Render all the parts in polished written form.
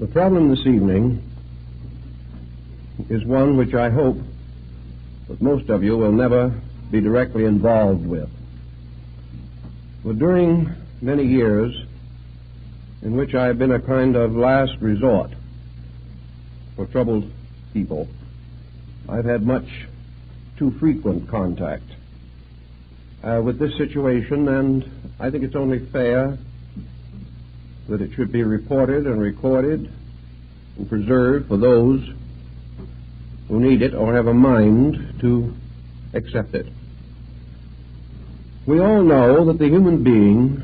The problem this evening is one which I hope that most of you will never be directly involved with. But during many years in which I have been a kind of last resort for troubled people, I've had much too frequent contact with this situation, and I think it's only fair that it should be reported and recorded and preserved for those who need it or have a mind to accept it. We all know that the human being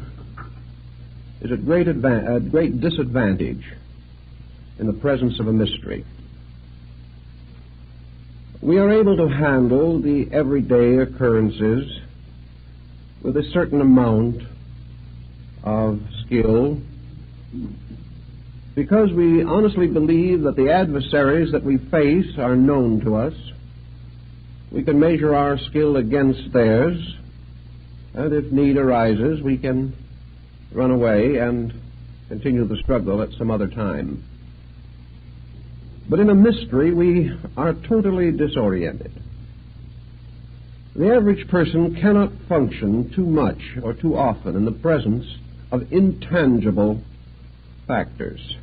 is at great disadvantage in the presence of a mystery. We are able to handle the everyday occurrences with a certain amount of skill because we honestly believe that the adversaries that we face are known to us. We can measure our skill against theirs, and if need arises, we can run away and continue the struggle at some other time. But in a mystery, we are totally disoriented. The average person cannot function too much or too often in the presence of intangible factors.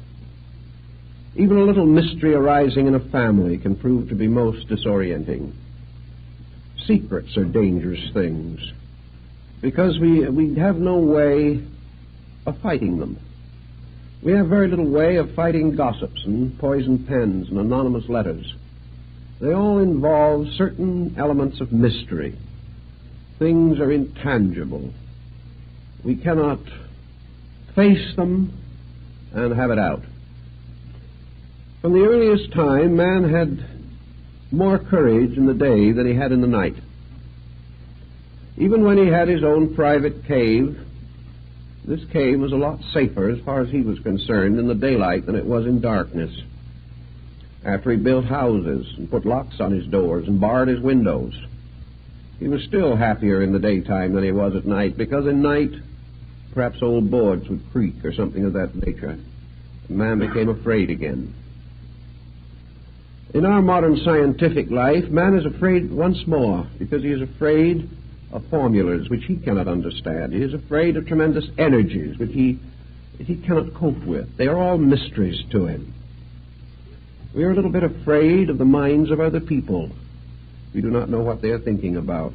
Even a little mystery arising in a family can prove to be most disorienting. Secrets are dangerous things because we have no way of fighting them. We have very little way of fighting gossips and poison pens and anonymous letters. They all involve certain elements of mystery. Things are intangible. We cannot face them and have it out. From the earliest time, man had more courage in the day than he had in the night. Even when he had his own private cave, this cave was a lot safer as far as he was concerned in the daylight than it was in darkness. After he built houses and put locks on his doors and barred his windows, he was still happier in the daytime than he was at night, because in night perhaps old boards would creak or something of that nature, and man became afraid again. In our modern scientific life, man is afraid once more because he is afraid of formulas which he cannot understand. He is afraid of tremendous energies which he cannot cope with. They are all mysteries to him. We are a little bit afraid of the minds of other people. We do not know what they are thinking about.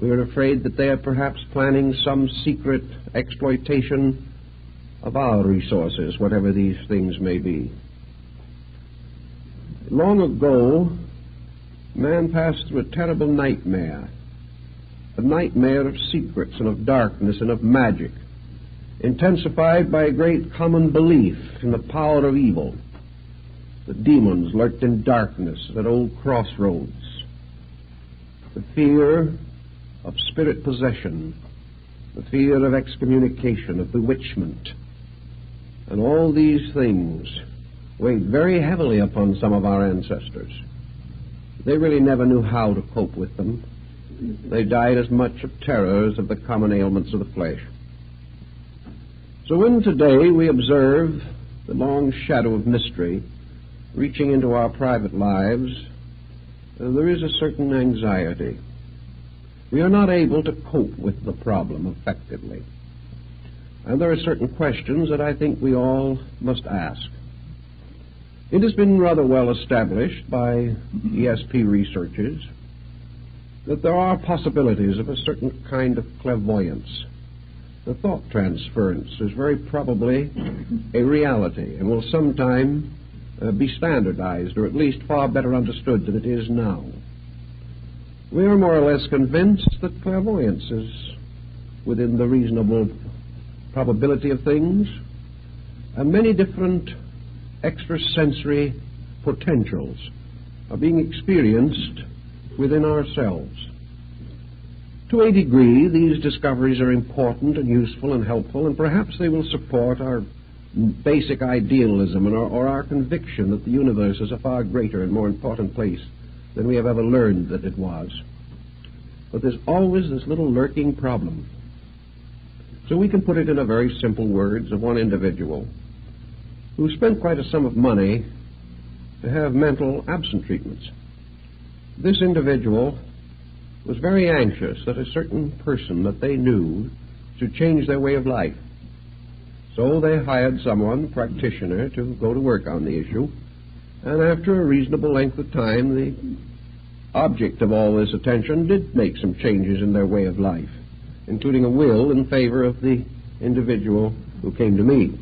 We are afraid that they are perhaps planning some secret exploitation of our resources, whatever these things may be. Long ago, man passed through a terrible nightmare, a nightmare of secrets and of darkness and of magic, intensified by a great common belief in the power of evil. The demons lurked in darkness at old crossroads. The fear of spirit possession, the fear of excommunication, of bewitchment, and all these things weighed very heavily upon some of our ancestors. They really never knew how to cope with them. They died as much of terror as of the common ailments of the flesh. So when today we observe the long shadow of mystery reaching into our private lives, there is a certain anxiety. We are not able to cope with the problem effectively. And there are certain questions that I think we all must ask. It has been rather well established by ESP researchers that there are possibilities of a certain kind of clairvoyance. The thought transference is very probably a reality and will sometime be standardized, or at least far better understood than it is now. We are more or less convinced that clairvoyance is within the reasonable probability of things, and many different extrasensory potentials are being experienced within ourselves. To a degree, these discoveries are important and useful and helpful, and perhaps they will support our basic idealism or our conviction that the universe is a far greater and more important place than we have ever learned that it was. But there's always this little lurking problem. So we can put it in a very simple words of one individual. who spent quite a sum of money to have mental absent treatments. This individual was very anxious that a certain person that they knew should change their way of life. So they hired someone, a practitioner, to go to work on the issue, and after a reasonable length of time, the object of all this attention did make some changes in their way of life, including a will in favor of the individual who came to me.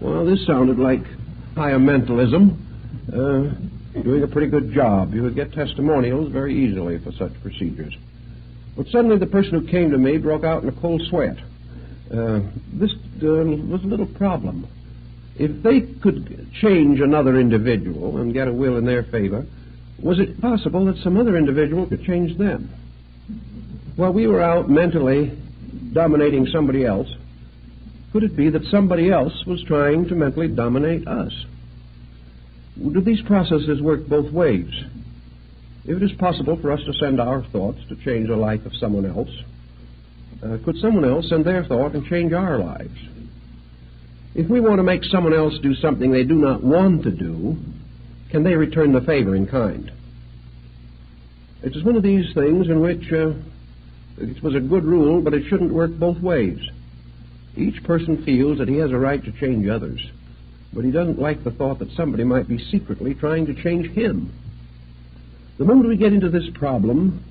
Well, this sounded like higher mentalism, doing a pretty good job. You would get testimonials very easily for such procedures. But suddenly the person who came to me broke out in a cold sweat. This was a little problem. If they could change another individual and get a will in their favor, was it possible that some other individual could change them? While we were out mentally dominating somebody else, could it be that somebody else was trying to mentally dominate us? Do these processes work both ways? If it is possible for us to send our thoughts to change the life of someone else, could someone else send their thought and change our lives? If we want to make someone else do something they do not want to do, can they return the favor in kind? It is one of these things in which it was a good rule, but it shouldn't work both ways. Each person feels that he has a right to change others, but he doesn't like the thought that somebody might be secretly trying to change him. The moment we get into this problem,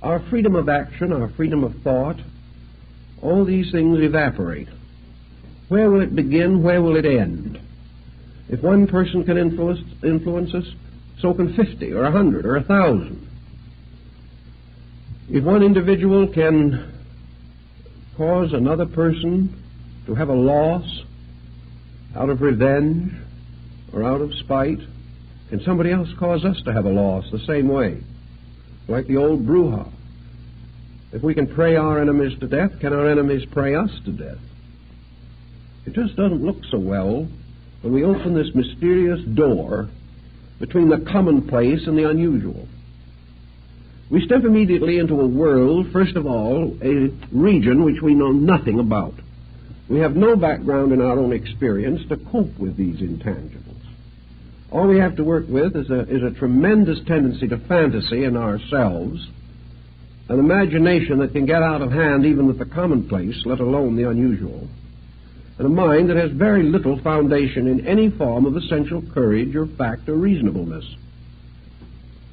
our freedom of action, our freedom of thought, all these things evaporate. Where will it begin? Where will it end? If one person can influence us, so can 50 or 100 or 1,000. If one individual can cause another person to have a loss out of revenge or out of spite, can somebody else cause us to have a loss the same way? Like the old brouhaha. If we can pray our enemies to death, can our enemies pray us to death? It just doesn't look so well when we open this mysterious door between the commonplace and the unusual. We step immediately into a world, first of all, a region which we know nothing about. We have no background in our own experience to cope with these intangibles. All we have to work with is a tremendous tendency to fantasy in ourselves, an imagination that can get out of hand even with the commonplace, let alone the unusual, and a mind that has very little foundation in any form of essential courage or fact or reasonableness.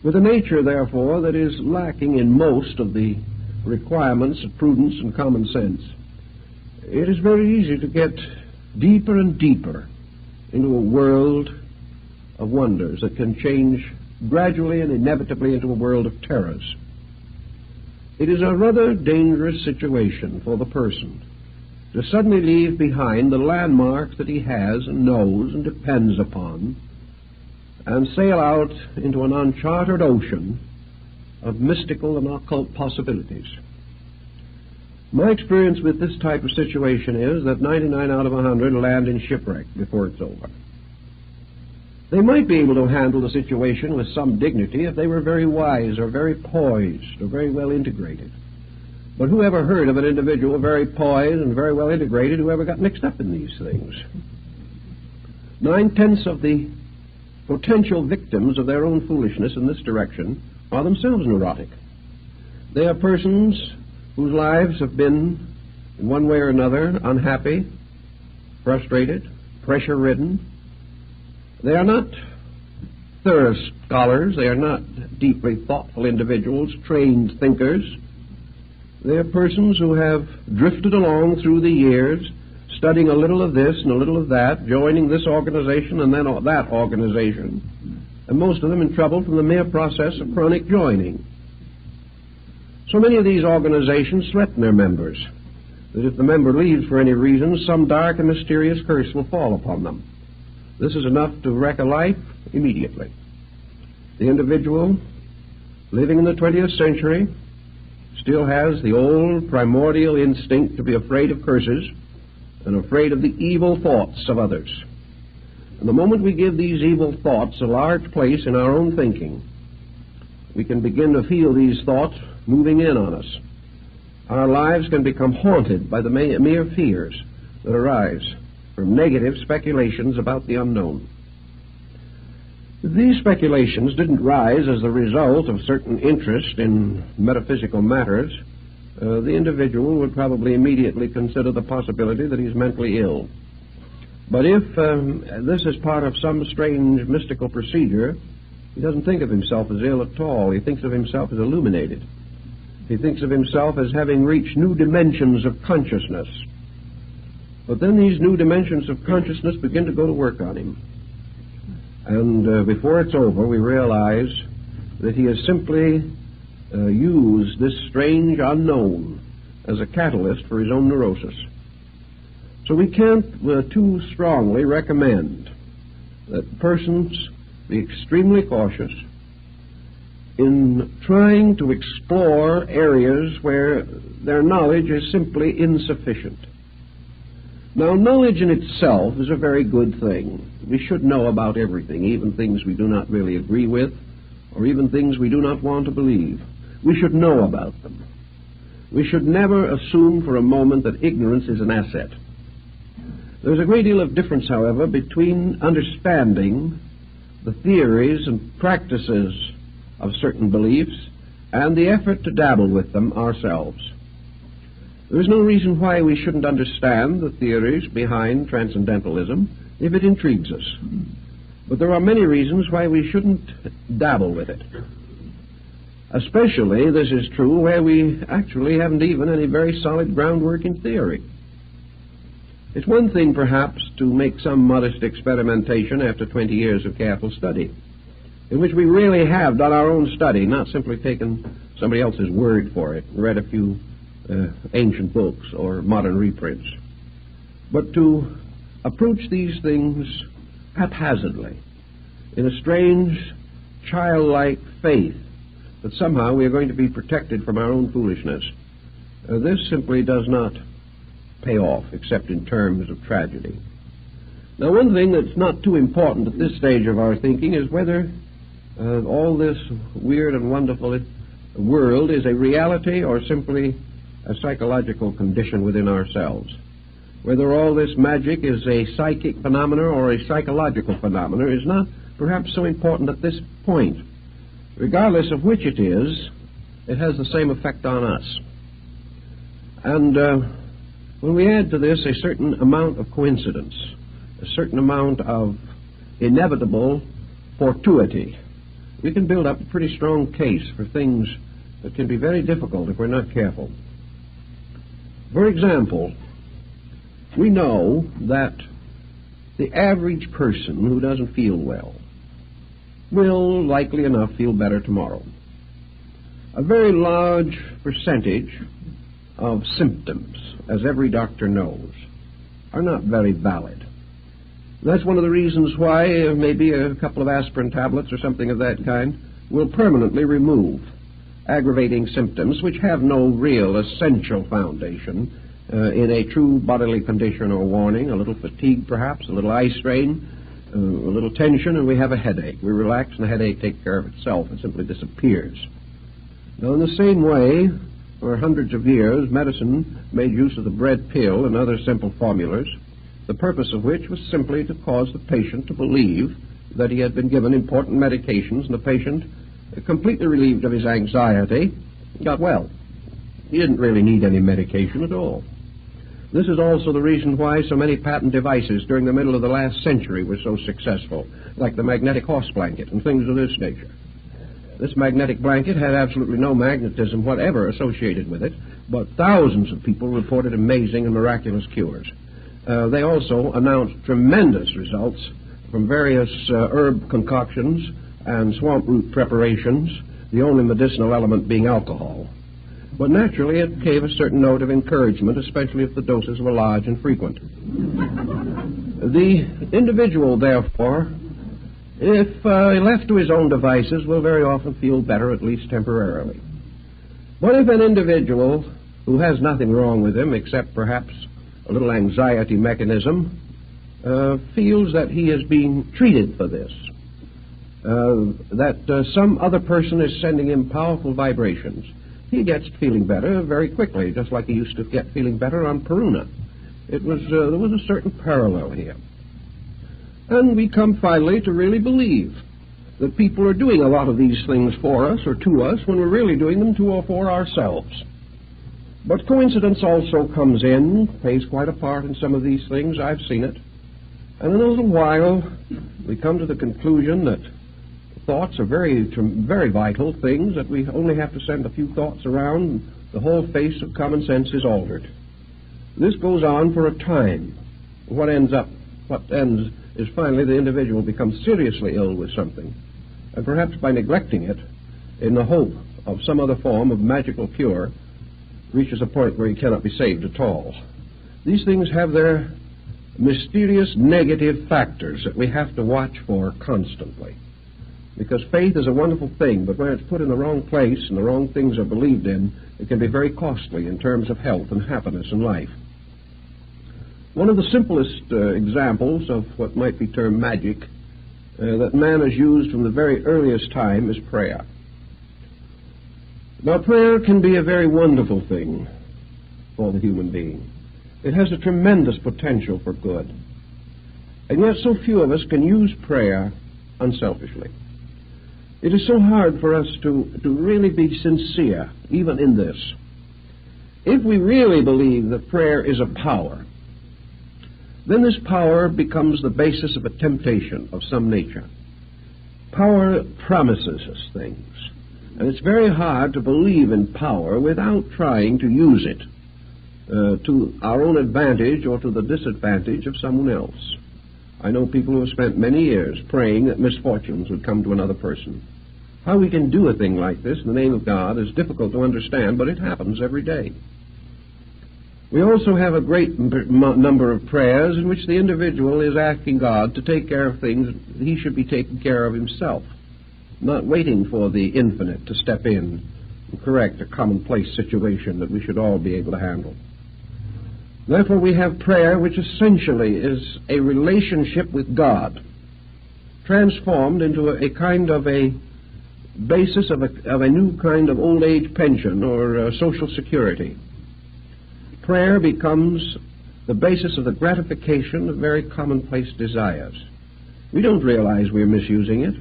With a nature, therefore, that is lacking in most of the requirements of prudence and common sense, it is very easy to get deeper and deeper into a world of wonders that can change gradually and inevitably into a world of terrors. It is a rather dangerous situation for the person to suddenly leave behind the landmarks that he has and knows and depends upon and sail out into an uncharted ocean of mystical and occult possibilities. My experience with this type of situation is that 99 out of 100 land in shipwreck before it's over. They might be able to handle the situation with some dignity if they were very wise or very poised or very well integrated. But who ever heard of an individual very poised and very well integrated who ever got mixed up in these things? 9/10 of the potential victims of their own foolishness in this direction are themselves neurotic. They are persons whose lives have been, in one way or another, unhappy, frustrated, pressure-ridden. They are not thorough scholars. They are not deeply thoughtful individuals, trained thinkers. They are persons who have drifted along through the years, studying a little of this and a little of that, joining this organization and then that organization, and most of them in trouble from the mere process of chronic joining. So many of these organizations threaten their members that if the member leaves for any reason, some dark and mysterious curse will fall upon them. This is enough to wreck a life immediately. The individual living in the 20th century still has the old primordial instinct to be afraid of curses and afraid of the evil thoughts of others. And the moment we give these evil thoughts a large place in our own thinking, we can begin to feel these thoughts moving in on us. Our lives can become haunted by the mere fears that arise. from negative speculations about the unknown. These speculations didn't rise as the result of certain interest in metaphysical matters. The individual would probably immediately consider the possibility that he's mentally ill. But if this is part of some strange mystical procedure, he doesn't think of himself as ill at all. He thinks of himself as illuminated. He thinks of himself as having reached new dimensions of consciousness. But then these new dimensions of consciousness begin to go to work on him. And before it's over, we realize that he has simply used this strange unknown as a catalyst for his own neurosis. So we can't too strongly recommend that persons be extremely cautious in trying to explore areas where their knowledge is simply insufficient. Now, knowledge in itself is a very good thing. We should know about everything, even things we do not really agree with, or even things we do not want to believe. We should know about them. We should never assume for a moment that ignorance is an asset. There's a great deal of difference, however, between understanding the theories and practices of certain beliefs and the effort to dabble with them ourselves. There's no reason why we shouldn't understand the theories behind transcendentalism if it intrigues us. But there are many reasons why we shouldn't dabble with it. Especially this is true where we actually haven't even any very solid groundwork in theory. It's one thing, perhaps, to make some modest experimentation after 20 years of careful study, in which we really have done our own study, not simply taken somebody else's word for it, read a few ancient books or modern reprints, but to approach these things haphazardly, in a strange, childlike faith that somehow we are going to be protected from our own foolishness. This simply does not pay off, except in terms of tragedy. Now, one thing that's not too important at this stage of our thinking is whether all this weird and wonderful world is a reality or simply a psychological condition within ourselves. Whether all this magic is a psychic phenomena or a psychological phenomena is not perhaps so important at this point. Regardless of which it is, it has the same effect on us. And when we add to this a certain amount of coincidence, a certain amount of inevitable fortuity, we can build up a pretty strong case for things that can be very difficult if we're not careful. For example, we know that the average person who doesn't feel well will, likely enough, feel better tomorrow. A very large percentage of symptoms, as every doctor knows, are not very valid. That's one of the reasons why maybe a couple of aspirin tablets or something of that kind will permanently remove aggravating symptoms which have no real essential foundation in a true bodily condition or warning. A little fatigue, perhaps, a little eye strain, a little tension, and we have a headache. We relax and the headache takes care of itself. It simply disappears. Now, in the same way, for hundreds of years, medicine made use of the bread pill and other simple formulas, the purpose of which was simply to cause the patient to believe that he had been given important medications, and the patient, completely relieved of his anxiety, got well. He didn't really need any medication at all. This is also the reason why so many patent devices during the middle of the last century were so successful, like the magnetic horse blanket and things of this nature. This magnetic blanket had absolutely no magnetism whatever associated with it, but thousands of people reported amazing and miraculous cures. They also announced tremendous results from various herb concoctions and swamp root preparations, the only medicinal element being alcohol. But naturally it gave a certain note of encouragement, especially if the doses were large and frequent. The individual, therefore, if left to his own devices, will very often feel better, at least temporarily. But if an individual who has nothing wrong with him except perhaps a little anxiety mechanism feels that he is being treated for this, that some other person is sending him powerful vibrations, he gets feeling better very quickly, just like he used to get feeling better on Peruna. There was a certain parallel here. And we come finally to really believe that people are doing a lot of these things for us or to us when we're really doing them to or for ourselves. But coincidence also comes in, plays quite a part in some of these things. I've seen it. And in a little while, we come to the conclusion that thoughts are very vital things, that we only have to send a few thoughts around, and the whole face of common sense is altered. This goes on for a time. What ends is finally the individual becomes seriously ill with something, and perhaps by neglecting it, in the hope of some other form of magical cure, reaches a point where he cannot be saved at all. These things have their mysterious negative factors that we have to watch for constantly. Because faith is a wonderful thing, but when it's put in the wrong place and the wrong things are believed in, it can be very costly in terms of health and happiness in life. One of the simplest examples of what might be termed magic that man has used from the very earliest time is prayer. Now, prayer can be a very wonderful thing for the human being. It has a tremendous potential for good. And yet so few of us can use prayer unselfishly. It is so hard for us to really be sincere, even in this. If we really believe that prayer is a power, then this power becomes the basis of a temptation of some nature. Power promises us things, and it's very hard to believe in power without trying to use it to our own advantage or to the disadvantage of someone else. I know people who have spent many years praying that misfortunes would come to another person. How we can do a thing like this in the name of God is difficult to understand, but it happens every day. We also have a great number of prayers in which the individual is asking God to take care of things he should be taking care of himself, not waiting for the infinite to step in and correct a commonplace situation that we should all be able to handle. Therefore, we have prayer which essentially is a relationship with God, transformed into a kind of a basis of a new kind of old age pension or social security. Prayer becomes the basis of the gratification of very commonplace desires. We don't realize we're misusing it.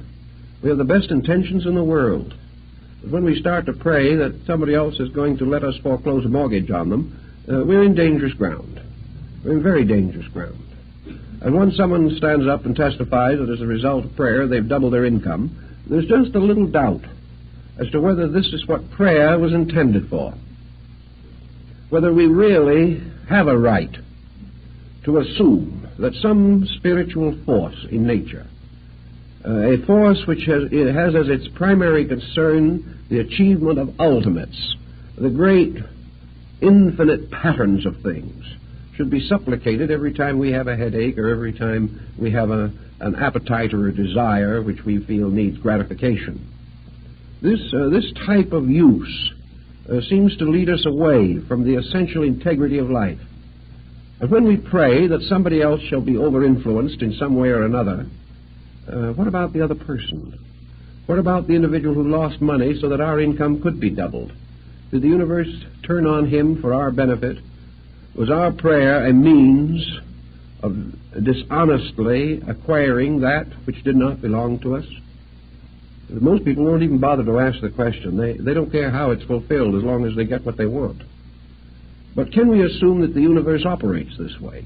We have the best intentions in the world. But when we start to pray that somebody else is going to let us foreclose a mortgage on them, we're in dangerous ground. We're in very dangerous ground. And when someone stands up and testifies that as a result of prayer they've doubled their income, there's just a little doubt as to whether this is what prayer was intended for. Whether we really have a right to assume that some spiritual force in nature, a force which has as its primary concern the achievement of ultimates, the great infinite patterns of things, should be supplicated every time we have a headache or every time we have an appetite or a desire which we feel needs gratification. This type of use seems to lead us away from the essential integrity of life. And when we pray that somebody else shall be over-influenced in some way or another, what about the other person? What about the individual who lost money so that our income could be doubled? Did the universe turn on him for our benefit? Was our prayer a means of dishonestly acquiring that which did not belong to us? Most people won't even bother to ask the question. They don't care how it's fulfilled as long as they get what they want. But can we assume that the universe operates this way?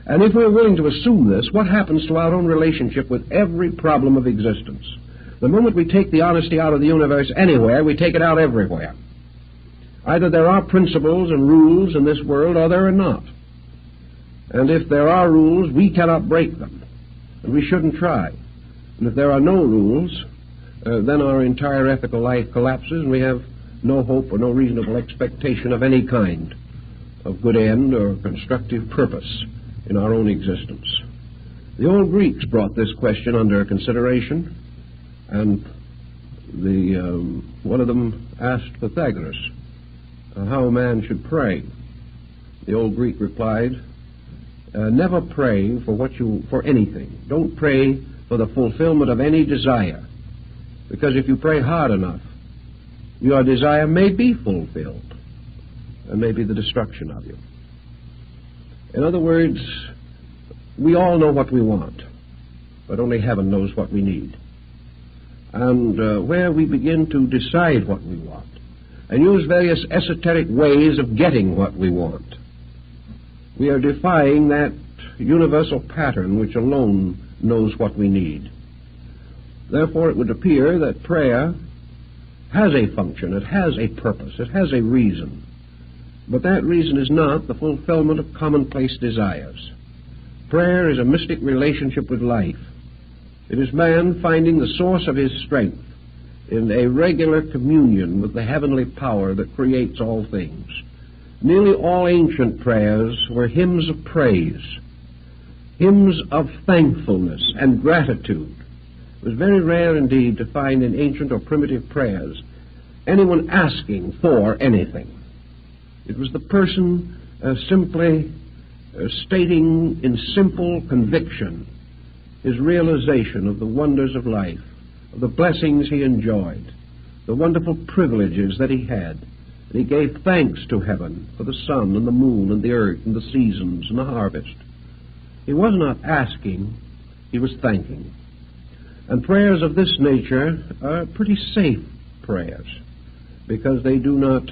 And if we're willing to assume this, what happens to our own relationship with every problem of existence? The moment we take the honesty out of the universe anywhere, we take it out everywhere. Either there are principles and rules in this world or there are not. And if there are rules, we cannot break them. And we shouldn't try. And if there are no rules, then our entire ethical life collapses and we have no hope or no reasonable expectation of any kind of good end or constructive purpose in our own existence. The old Greeks brought this question under consideration, and one of them asked Pythagoras how a man should pray. The old Greek replied, never pray for anything. Don't pray for the fulfillment of any desire, because if you pray hard enough, your desire may be fulfilled, and may be the destruction of you. In other words, we all know what we want, but only heaven knows what we need. And where we begin to decide what we want and use various esoteric ways of getting what we want, we are defying that universal pattern which alone knows what we need. Therefore, it would appear that prayer has a function, it has a purpose, it has a reason. But that reason is not the fulfillment of commonplace desires. Prayer is a mystic relationship with life. It is man finding the source of his strength in a regular communion with the heavenly power that creates all things. Nearly all ancient prayers were hymns of praise, hymns of thankfulness and gratitude. It was very rare indeed to find in ancient or primitive prayers anyone asking for anything. It was the person simply stating in simple conviction his realization of the wonders of life, of the blessings he enjoyed, the wonderful privileges that he had. And he gave thanks to heaven for the sun and the moon and the earth and the seasons and the harvest. He was not asking, he was thanking. And prayers of this nature are pretty safe prayers because they do not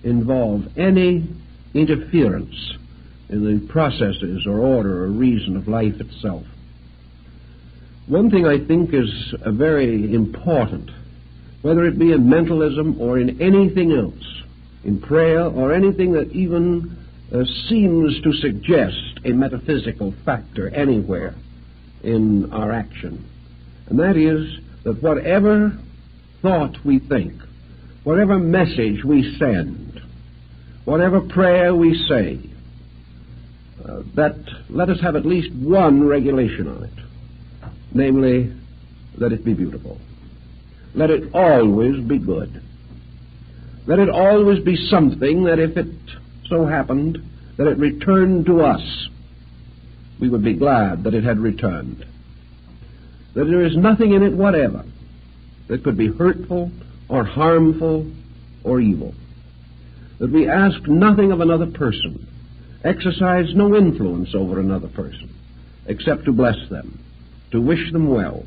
involve any interference in the processes or order or reason of life itself. One thing I think is very important, whether it be in mentalism or in anything else, in prayer or anything that even seems to suggest a metaphysical factor anywhere in our action, and that is that whatever thought we think, whatever message we send, whatever prayer we say, that let us have at least one regulation on it, namely, let it be beautiful. Let it always be good. Let it always be something that if it so happened that it returned to us, we would be glad that it had returned. That there is nothing in it whatever that could be hurtful or harmful or evil. That we ask nothing of another person, exercise no influence over another person, except to bless them, to wish them well,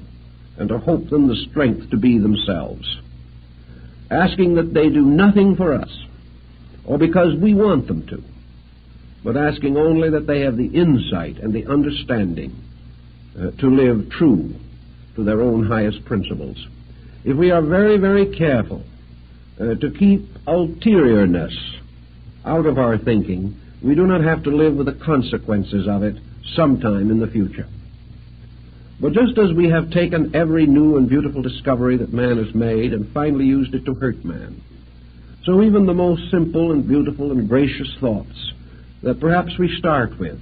and to hope them the strength to be themselves. Asking that they do nothing for us, or because we want them to, but asking only that they have the insight and the understanding to live true to their own highest principles. If we are very, very careful to keep ulteriourness out of our thinking, we do not have to live with the consequences of it sometime in the future. But just as we have taken every new and beautiful discovery that man has made and finally used it to hurt man, so even the most simple and beautiful and gracious thoughts that perhaps we start with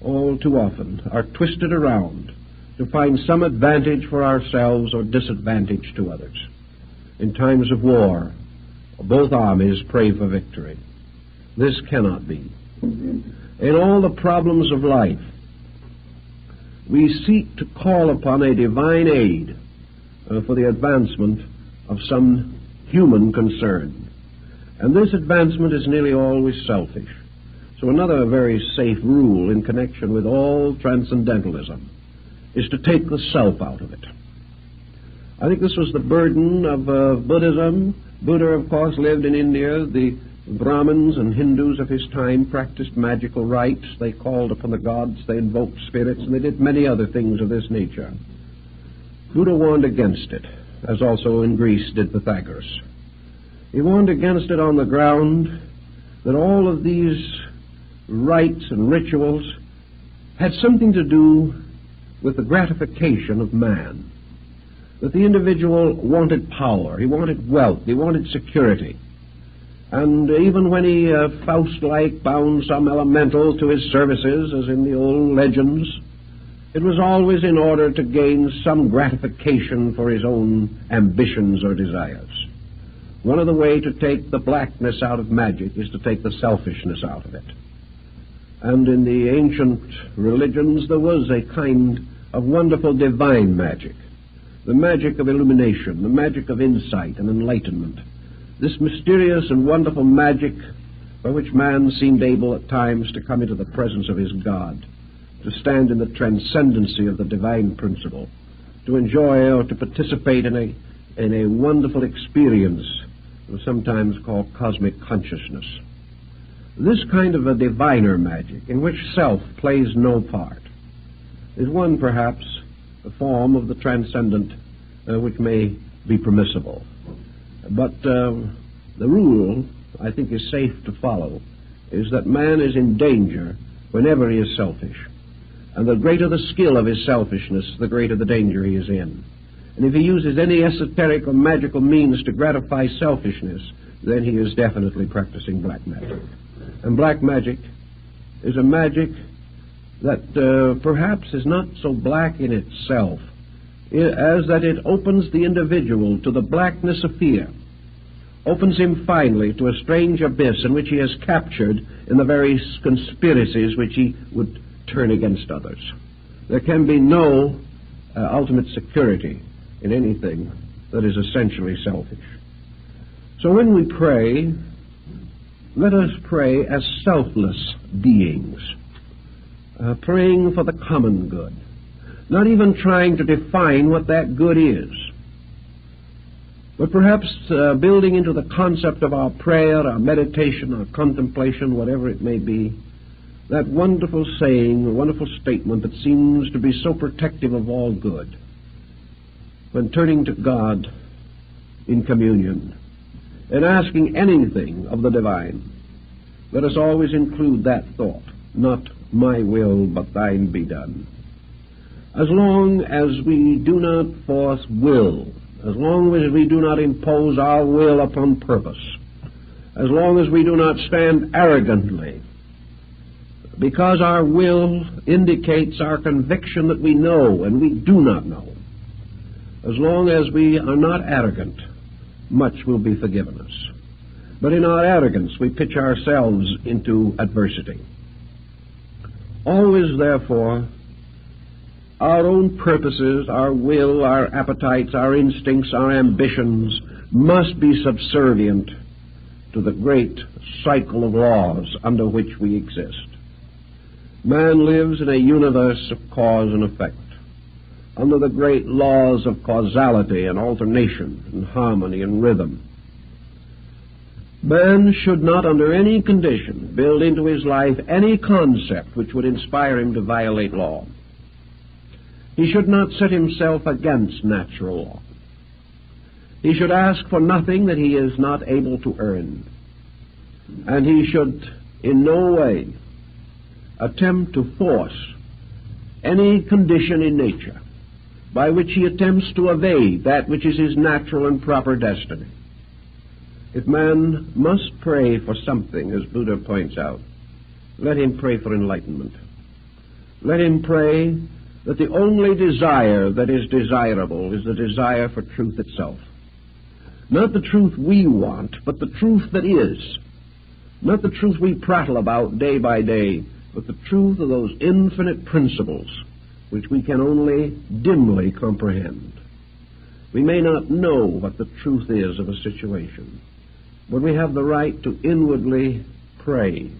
all too often are twisted around to find some advantage for ourselves or disadvantage to others. In times of war, both armies pray for victory. This cannot be. In all the problems of life, we seek to call upon a divine aid for the advancement of some human concern. And this advancement is nearly always selfish. So another very safe rule in connection with all transcendentalism is to take the self out of it. I think this was the burden of Buddhism. Buddha, of course, lived in India. The Brahmins and Hindus of his time practiced magical rites. They called upon the gods, they invoked spirits, and they did many other things of this nature. Buddha warned against it, as also in Greece did Pythagoras. He warned against it on the ground that all of these rites and rituals had something to do with the gratification of man. That the individual wanted power, he wanted wealth, he wanted security. And even when he, Faust-like, bound some elemental to his services, as in the old legends, it was always in order to gain some gratification for his own ambitions or desires. One of the ways to take the blackness out of magic is to take the selfishness out of it. And in the ancient religions there was a kind of wonderful divine magic, the magic of illumination, the magic of insight and enlightenment. This mysterious and wonderful magic by which man seemed able at times to come into the presence of his God, to stand in the transcendency of the divine principle, to enjoy or to participate in a wonderful experience sometimes called cosmic consciousness. This kind of a diviner magic, in which self plays no part, is one, perhaps, a form of the transcendent which may be permissible. But the rule, I think, is safe to follow, is that man is in danger whenever he is selfish. And the greater the skill of his selfishness, the greater the danger he is in. And if he uses any esoteric or magical means to gratify selfishness, then he is definitely practicing black magic. And black magic is a magic that perhaps is not so black in itself, as that it opens the individual to the blackness of fear, opens him finally to a strange abyss in which he is captured in the very conspiracies which he would turn against others. There can be no ultimate security in anything that is essentially selfish. So when we pray, let us pray as selfless beings, praying for the common good, not even trying to define what that good is, but perhaps building into the concept of our prayer, our meditation, our contemplation, whatever it may be, that wonderful saying, a wonderful statement that seems to be so protective of all good. When turning to God in communion and asking anything of the divine, let us always include that thought, not my will, but thine be done. As long as we do not force will, as long as we do not impose our will upon purpose, as long as we do not stand arrogantly, because our will indicates our conviction that we know and we do not know, as long as we are not arrogant, much will be forgiven us. But in our arrogance, we pitch ourselves into adversity. Always, therefore, our own purposes, our will, our appetites, our instincts, our ambitions must be subservient to the great cycle of laws under which we exist. Man lives in a universe of cause and effect, under the great laws of causality and alternation and harmony and rhythm. Man should not under any condition build into his life any concept which would inspire him to violate law. He should not set himself against natural law. He should ask for nothing that he is not able to earn. And he should in no way attempt to force any condition in nature by which he attempts to evade that which is his natural and proper destiny. If man must pray for something, as Buddha points out, let him pray for enlightenment. Let him pray that the only desire that is desirable is the desire for truth itself. Not the truth we want, but the truth that is. Not the truth we prattle about day by day, but the truth of those infinite principles which we can only dimly comprehend. We may not know what the truth is of a situation, but we have the right to inwardly pray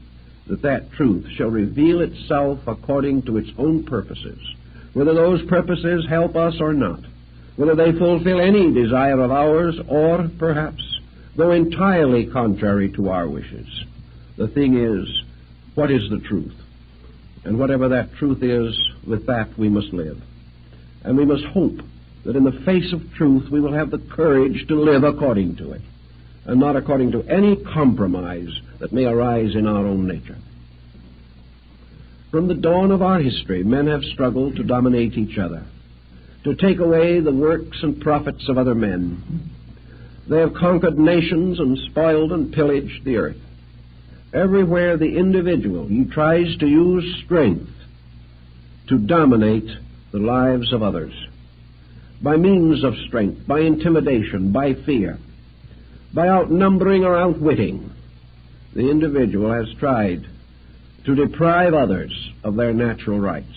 that that truth shall reveal itself according to its own purposes, whether those purposes help us or not, whether they fulfill any desire of ours or, perhaps, though entirely contrary to our wishes. The thing is, what is the truth? And whatever that truth is, with that we must live. And we must hope that in the face of truth we will have the courage to live according to it, and not according to any compromise that may arise in our own nature. From the dawn of our history, men have struggled to dominate each other, to take away the works and profits of other men. They have conquered nations and spoiled and pillaged the earth. Everywhere the individual he tries to use strength to dominate the lives of others, by means of strength, by intimidation, by fear, by outnumbering or outwitting, the individual has tried to deprive others of their natural rights.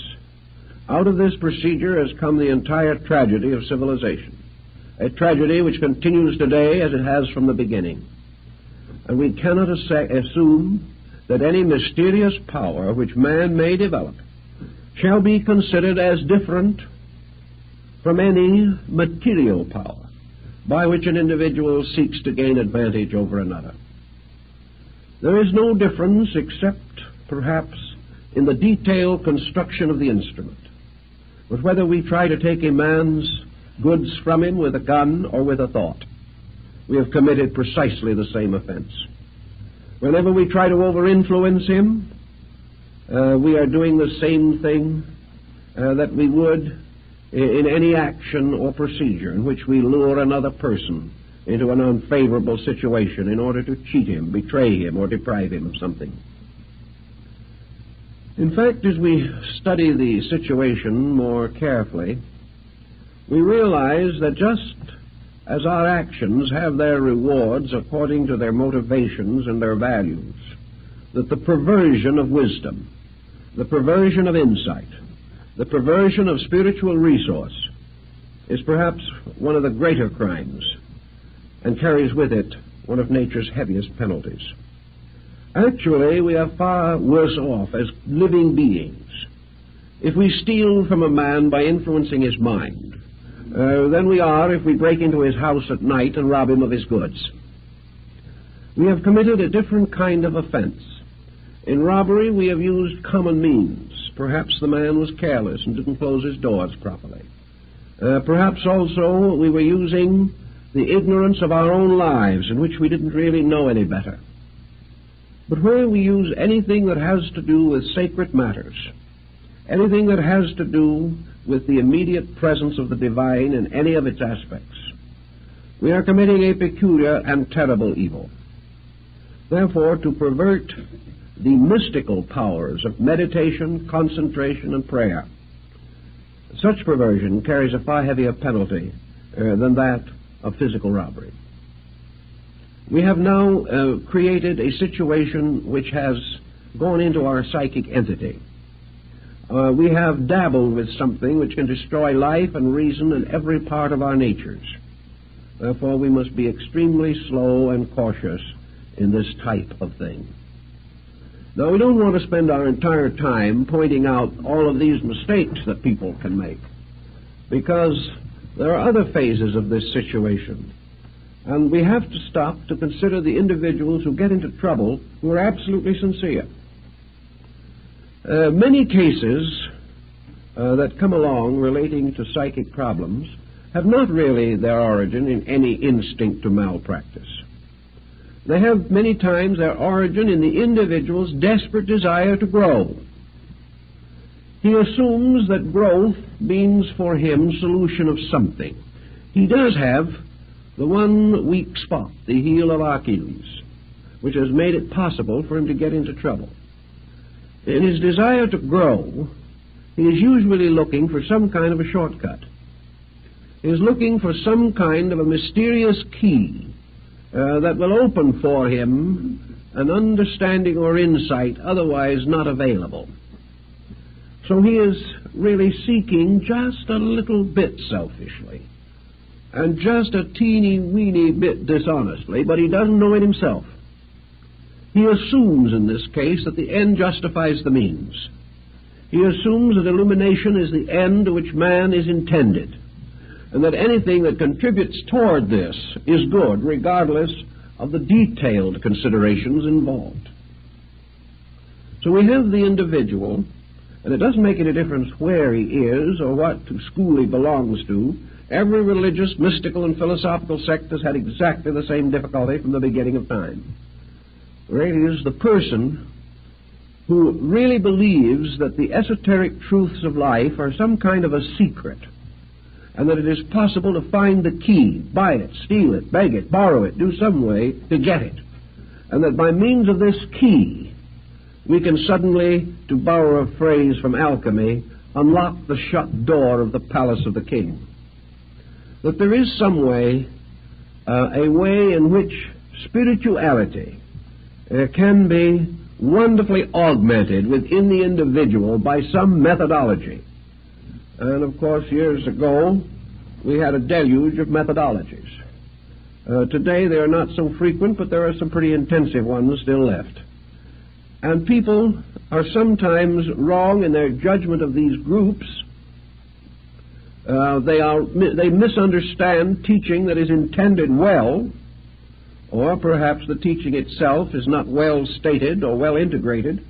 Out of this procedure has come the entire tragedy of civilization, a tragedy which continues today as it has from the beginning. and we cannot assume that any mysterious power which man may develop shall be considered as different from any material power by which an individual seeks to gain advantage over another. There is no difference except, perhaps, in the detailed construction of the instrument. But whether we try to take a man's goods from him with a gun or with a thought, we have committed precisely the same offense. Whenever we try to over-influence him, we are doing the same thing that we would in any action or procedure in which we lure another person into an unfavorable situation in order to cheat him, betray him, or deprive him of something. In fact, as we study the situation more carefully, we realize that just as our actions have their rewards according to their motivations and their values, that the perversion of wisdom, the perversion of insight, the perversion of spiritual resource is perhaps one of the greater crimes and carries with it one of nature's heaviest penalties. Actually, we are far worse off as living beings if we steal from a man by influencing his mind than we are if we break into his house at night and rob him of his goods. We have committed a different kind of offense. In robbery, we have used common means. Perhaps the man was careless and didn't close his doors properly. Perhaps also we were using the ignorance of our own lives in which we didn't really know any better. But where we use anything that has to do with sacred matters, anything that has to do with the immediate presence of the divine in any of its aspects, we are committing a peculiar and terrible evil. Therefore, to pervert the mystical powers of meditation, concentration, and prayer, such perversion carries a far heavier penalty than that of physical robbery. We have now created a situation which has gone into our psychic entity. We have dabbled with something which can destroy life and reason in every part of our natures. Therefore, we must be extremely slow and cautious in this type of thing. Now, we don't want to spend our entire time pointing out all of these mistakes that people can make, because there are other phases of this situation, and we have to stop to consider the individuals who get into trouble who are absolutely sincere. Many cases that come along relating to psychic problems have not really their origin in any instinct to malpractice. They have many times their origin in the individual's desperate desire to grow. He assumes that growth means for him solution of something. He does have the one weak spot, the heel of Achilles, which has made it possible for him to get into trouble. In his desire to grow, he is usually looking for some kind of a shortcut. He is looking for some kind of a mysterious key that will open for him an understanding or insight otherwise not available. So he is really seeking just a little bit selfishly and just a teeny-weeny bit dishonestly, but he doesn't know it himself. He assumes in this case that the end justifies the means. He assumes that illumination is the end to which man is intended, and that anything that contributes toward this is good, regardless of the detailed considerations involved. So we have the individual, and it doesn't make any difference where he is or what school he belongs to. Every religious, mystical, and philosophical sect has had exactly the same difficulty from the beginning of time. It is the person who really believes that the esoteric truths of life are some kind of a secret, and that it is possible to find the key, buy it, steal it, beg it, borrow it, do some way to get it, and that by means of this key we can suddenly, to borrow a phrase from alchemy, unlock the shut door of the palace of the king. That there is some way, a way in which spirituality can be wonderfully augmented within the individual by some methodology. And of course, years ago, we had a deluge of methodologies. Today they are not so frequent, but there are some pretty intensive ones still left. And people are sometimes wrong in their judgment of these groups. They misunderstand teaching that is intended well, or perhaps the teaching itself is not well stated or well integrated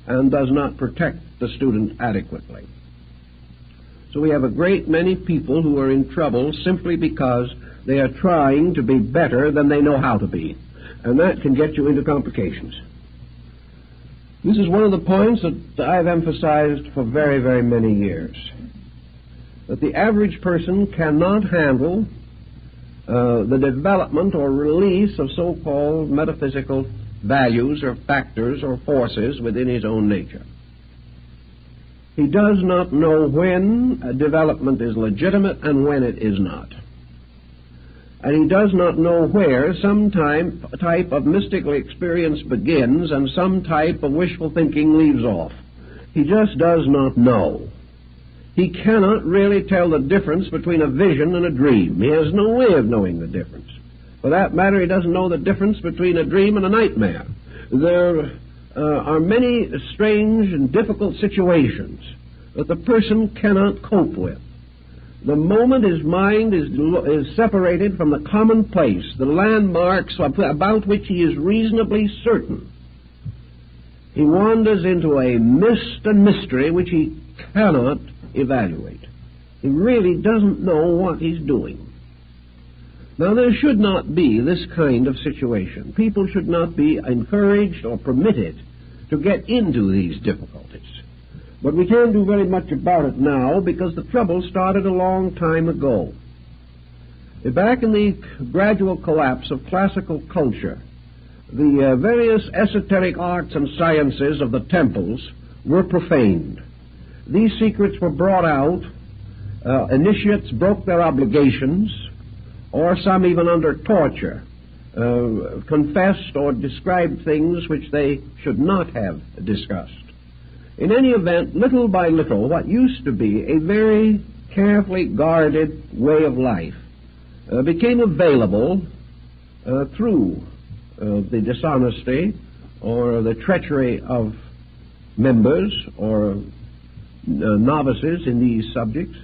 and does not protect the student adequately. So we have a great many people who are in trouble simply because they are trying to be better than they know how to be, and that can get you into complications. This is one of the points that I've emphasized for very, very many years, that the average person cannot handle the development or release of so-called metaphysical values or factors or forces within his own nature. He does not know when a development is legitimate and when it is not. And he does not know where some type of mystical experience begins and some type of wishful thinking leaves off. He just does not know. He cannot really tell the difference between a vision and a dream. He has no way of knowing the difference. For that matter, he doesn't know the difference between a dream and a nightmare. There are many strange and difficult situations that the person cannot cope with. The moment his mind is separated from the commonplace, the landmarks about which he is reasonably certain, he wanders into a mist and mystery which he cannot evaluate. He really doesn't know what he's doing. Now, there should not be this kind of situation. People should not be encouraged or permitted to get into these difficulties. But we can't do very much about it now because the trouble started a long time ago. Back in the gradual collapse of classical culture, the various esoteric arts and sciences of the temples were profaned. These secrets were brought out. Initiates broke their obligations, or some even under torture confessed or described things which they should not have discussed. In any event, little by little, what used to be a very carefully guarded way of life became available through the dishonesty or the treachery of members or novices in these subjects,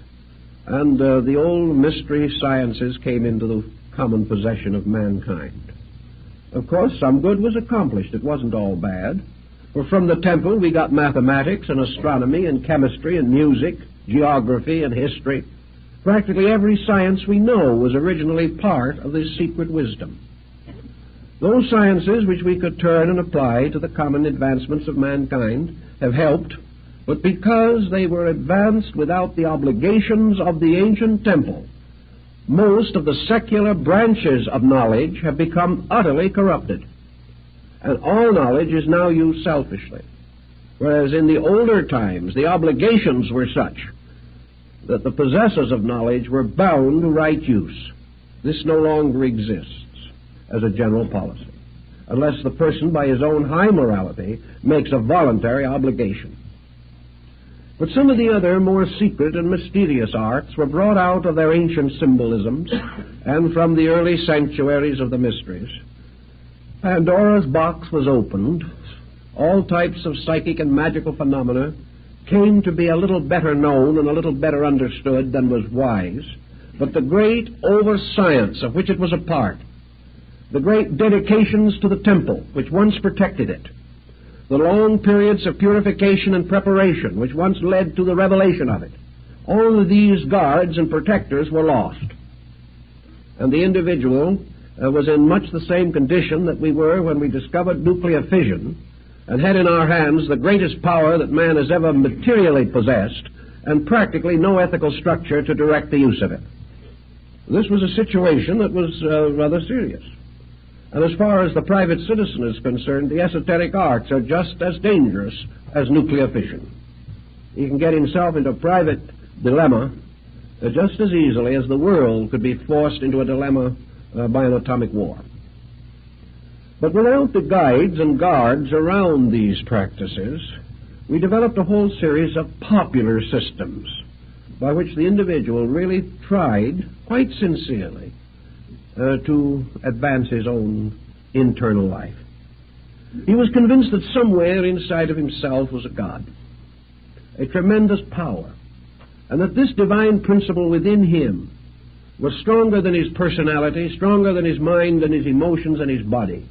and the old mystery sciences came into the common possession of mankind. Of course, some good was accomplished. It wasn't all bad. For from the temple we got mathematics and astronomy and chemistry and music, geography and history. Practically every science we know was originally part of this secret wisdom. Those sciences which we could turn and apply to the common advancements of mankind have helped, but because they were advanced without the obligations of the ancient temple, most of the secular branches of knowledge have become utterly corrupted. And all knowledge is now used selfishly. Whereas in the older times, the obligations were such that the possessors of knowledge were bound to right use. This no longer exists as a general policy, unless the person, by his own high morality, makes a voluntary obligation. But some of the other more secret and mysterious arts were brought out of their ancient symbolisms and from the early sanctuaries of the mysteries. Pandora's box was opened. All types of psychic and magical phenomena came to be a little better known and a little better understood than was wise. But the great over-science of which it was a part, the great dedications to the temple which once protected it, the long periods of purification and preparation which once led to the revelation of it, all of these guards and protectors were lost. And the individual was in much the same condition that we were when we discovered nuclear fission and had in our hands the greatest power that man has ever materially possessed and practically no ethical structure to direct the use of it. This was a situation that was rather serious. And as far as the private citizen is concerned, the esoteric arts are just as dangerous as nuclear fission. He can get himself into a private dilemma just as easily as the world could be forced into a dilemma by an atomic war. But without the guides and guards around these practices, we developed a whole series of popular systems by which the individual really tried, quite sincerely, to advance his own internal life. He was convinced that somewhere inside of himself was a God, a tremendous power, and that this divine principle within him was stronger than his personality, stronger than his mind and his emotions and his body,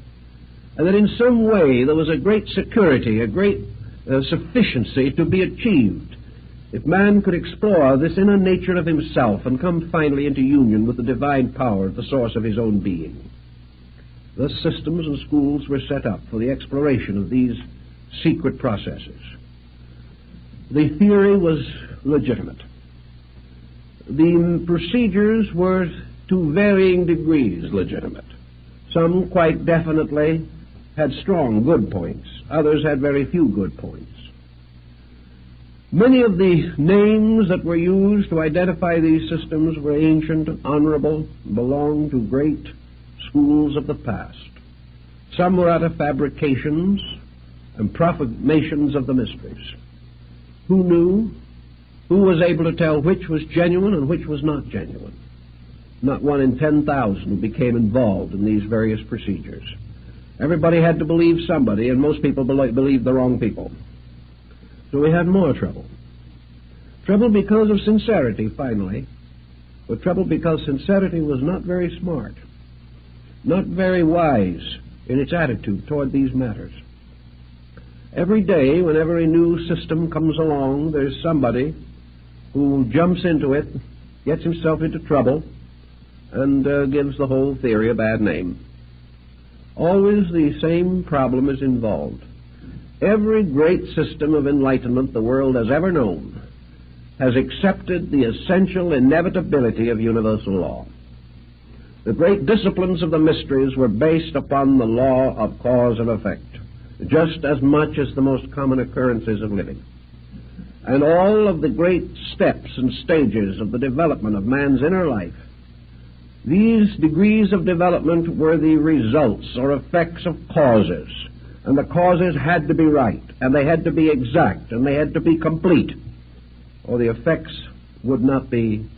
and that in some way there was a great security, a great sufficiency to be achieved if man could explore this inner nature of himself and come finally into union with the divine power at the source of his own being. Thus systems and schools were set up for the exploration of these secret processes. The theory was legitimate. The procedures were to varying degrees legitimate. Some quite definitely had strong good points. Others had very few good points. Many of the names that were used to identify these systems were ancient, honorable, belonged to great schools of the past. Some were out of fabrications and proclamations of the mysteries. Who knew? Who was able to tell which was genuine and which was not genuine? Not 1 in 10,000 who became involved in these various procedures. Everybody had to believe somebody, and most people believed the wrong people. So we had more trouble. Trouble because of sincerity, finally, but trouble because sincerity was not very smart, not very wise in its attitude toward these matters. Every day, whenever a new system comes along, there's somebody who jumps into it, gets himself into trouble, and gives the whole theory a bad name. Always the same problem is involved. Every great system of enlightenment the world has ever known has accepted the essential inevitability of universal law. The great disciplines of the mysteries were based upon the law of cause and effect, just as much as the most common occurrences of living. And all of the great steps and stages of the development of man's inner life, these degrees of development were the results or effects of causes. And the causes had to be right, and they had to be exact, and they had to be complete, or the effects would not be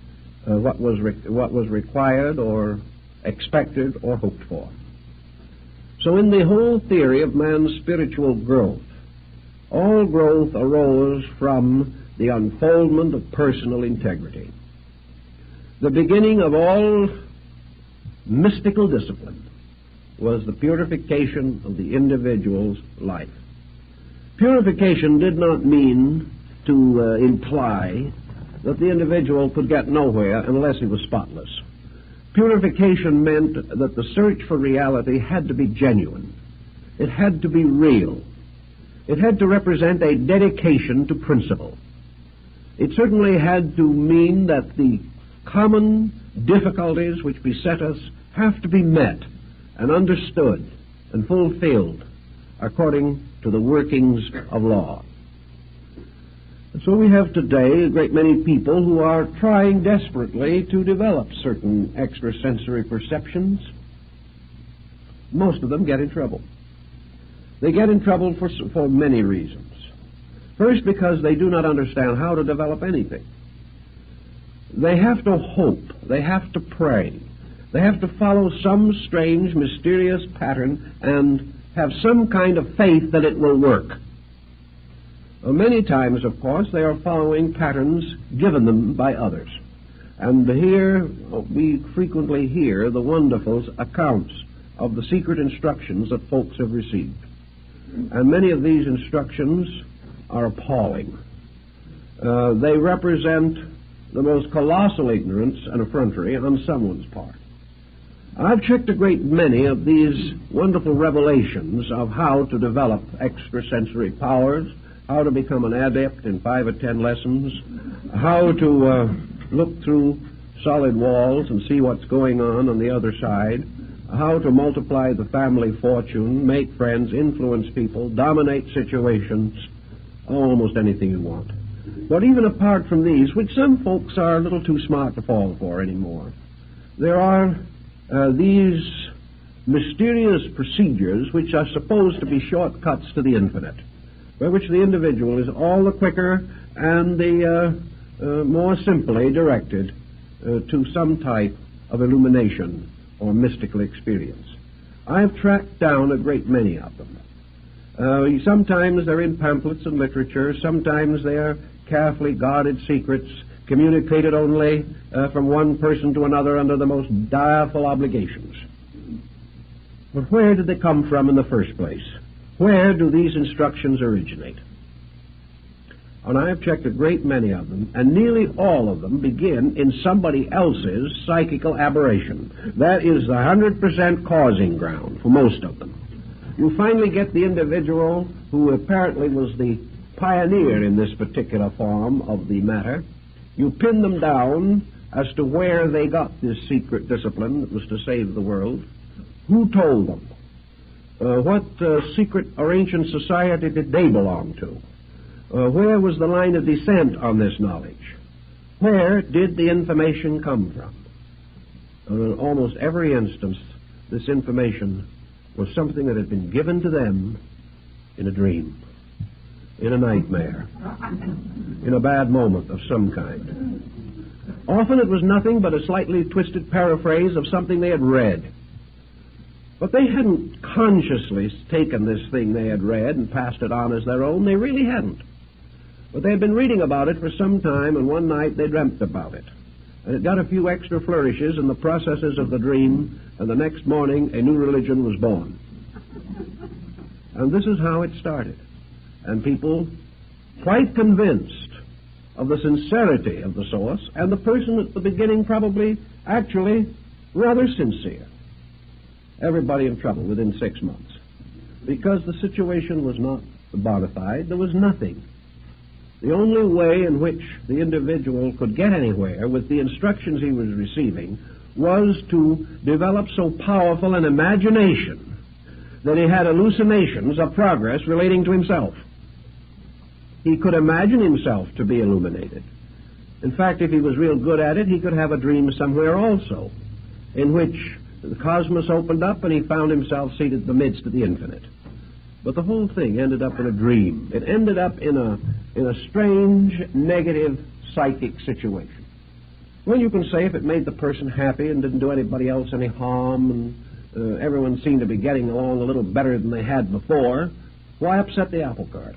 what was required or expected or hoped for. So in the whole theory of man's spiritual growth, all growth arose from the unfoldment of personal integrity. The beginning of all mystical discipline was the purification of the individual's life. Purification did not mean to imply that the individual could get nowhere unless he was spotless. Purification meant that the search for reality had to be genuine. It had to be real. It had to represent a dedication to principle. It certainly had to mean that the common difficulties which beset us have to be met and understood and fulfilled according to the workings of law. And so we have today a great many people who are trying desperately to develop certain extrasensory perceptions. Most of them get in trouble. They get in trouble for many reasons. First, because they do not understand how to develop anything. They have to hope. They have to pray. They have to follow some strange, mysterious pattern and have some kind of faith that it will work. Many times, of course, they are following patterns given them by others. And here, we frequently hear the wonderful accounts of the secret instructions that folks have received. And many of these instructions are appalling. They represent the most colossal ignorance and effrontery on someone's part. I've checked a great many of these wonderful revelations of how to develop extrasensory powers, how to become an adept in 5 or 10 lessons, how to look through solid walls and see what's going on the other side, how to multiply the family fortune, make friends, influence people, dominate situations, almost anything you want. But even apart from these, which some folks are a little too smart to fall for anymore, there are these mysterious procedures which are supposed to be shortcuts to the infinite, by which the individual is all the quicker and the more simply directed to some type of illumination or mystical experience. I've tracked down a great many of them. Sometimes they're in pamphlets and literature, sometimes they are carefully guarded secrets, communicated only from one person to another under the most direful obligations. But where did they come from in the first place? Where do these instructions originate? And I have checked a great many of them, and nearly all of them begin in somebody else's psychical aberration. That is the 100% causing ground for most of them. You finally get the individual who apparently was the pioneer in this particular form of the matter. You pin them down as to where they got this secret discipline that was to save the world. Who told them? What secret or ancient society did they belong to? Where was the line of descent on this knowledge? Where did the information come from? In almost every instance, this information was something that had been given to them in a dream, in a nightmare, in a bad moment of some kind. Often it was nothing but a slightly twisted paraphrase of something they had read. But they hadn't consciously taken this thing they had read and passed it on as their own. They really hadn't. But they had been reading about it for some time, and one night they dreamt about it. And it got a few extra flourishes in the processes of the dream, and the next morning a new religion was born. And this is how it started. And people, quite convinced of the sincerity of the source, and the person at the beginning probably actually rather sincere. Everybody in trouble within 6 months. Because the situation was not bona fide, there was nothing. The only way in which the individual could get anywhere with the instructions he was receiving was to develop so powerful an imagination that he had hallucinations of progress relating to himself. He could imagine himself to be illuminated. In fact, if he was real good at it, he could have a dream somewhere also, in which the cosmos opened up and he found himself seated in the midst of the infinite. But the whole thing ended up in a dream. It ended up in a strange, negative, psychic situation. Well, you can say if it made the person happy and didn't do anybody else any harm, and everyone seemed to be getting along a little better than they had before, why upset the apple cart?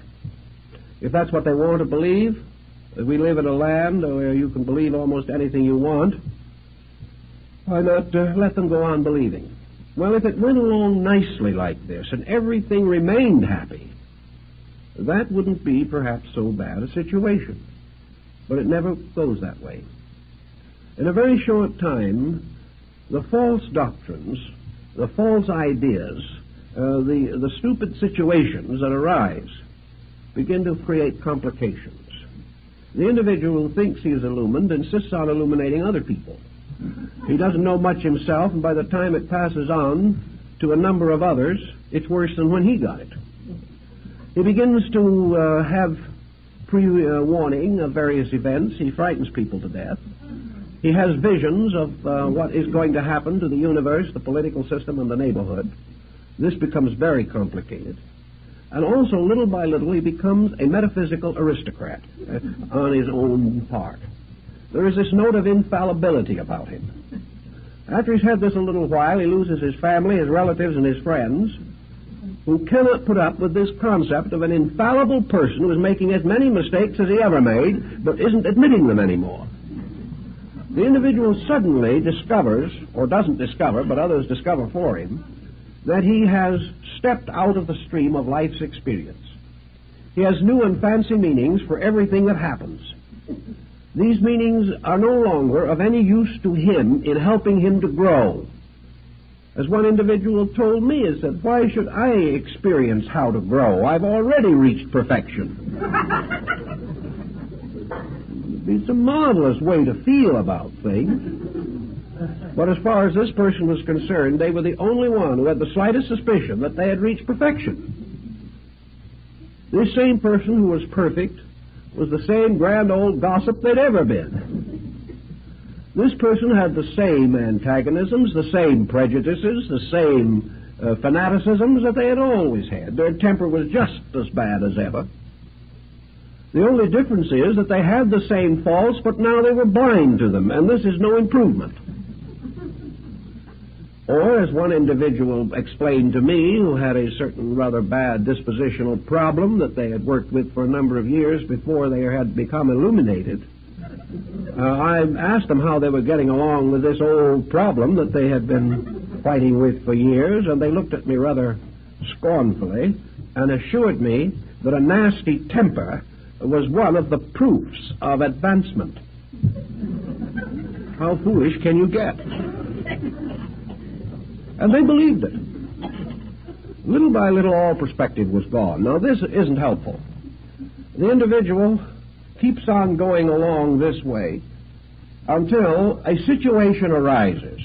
If that's what they want to believe, that we live in a land where you can believe almost anything you want, why not let them go on believing? Well, if it went along nicely like this and everything remained happy, that wouldn't be perhaps so bad a situation. But it never goes that way. In a very short time, the false doctrines, the false ideas, the stupid situations that arise begin to create complications. The individual who thinks he is illumined insists on illuminating other people. He doesn't know much himself, and by the time it passes on to a number of others, it's worse than when he got it. He begins to have pre-warning of various events. He frightens people to death. He has visions of what is going to happen to the universe, the political system, and the neighborhood. This becomes very complicated. And also, little by little, he becomes a metaphysical aristocrat on his own part. There is this note of infallibility about him. After he's had this a little while, he loses his family, his relatives, and his friends, who cannot put up with this concept of an infallible person who is making as many mistakes as he ever made, but isn't admitting them anymore. The individual suddenly discovers, or doesn't discover, but others discover for him, that he has stepped out of the stream of life's experience. He has new and fancy meanings for everything that happens. These meanings are no longer of any use to him in helping him to grow. As one individual told me, he said, "Why should I experience how to grow? I've already reached perfection." It's a marvelous way to feel about things. But as far as this person was concerned, they were the only one who had the slightest suspicion that they had reached perfection. This same person who was perfect was the same grand old gossip they'd ever been. This person had the same antagonisms, the same prejudices, the same fanaticisms that they had always had. Their temper was just as bad as ever. The only difference is that they had the same faults, but now they were blind to them, and this is no improvement. Or, as one individual explained to me, who had a certain rather bad dispositional problem that they had worked with for a number of years before they had become illuminated, I asked them how they were getting along with this old problem that they had been fighting with for years, and they looked at me rather scornfully and assured me that a nasty temper was one of the proofs of advancement. How foolish can you get? And they believed it. Little by little, all perspective was gone. Now, this isn't helpful. The individual keeps on going along this way until a situation arises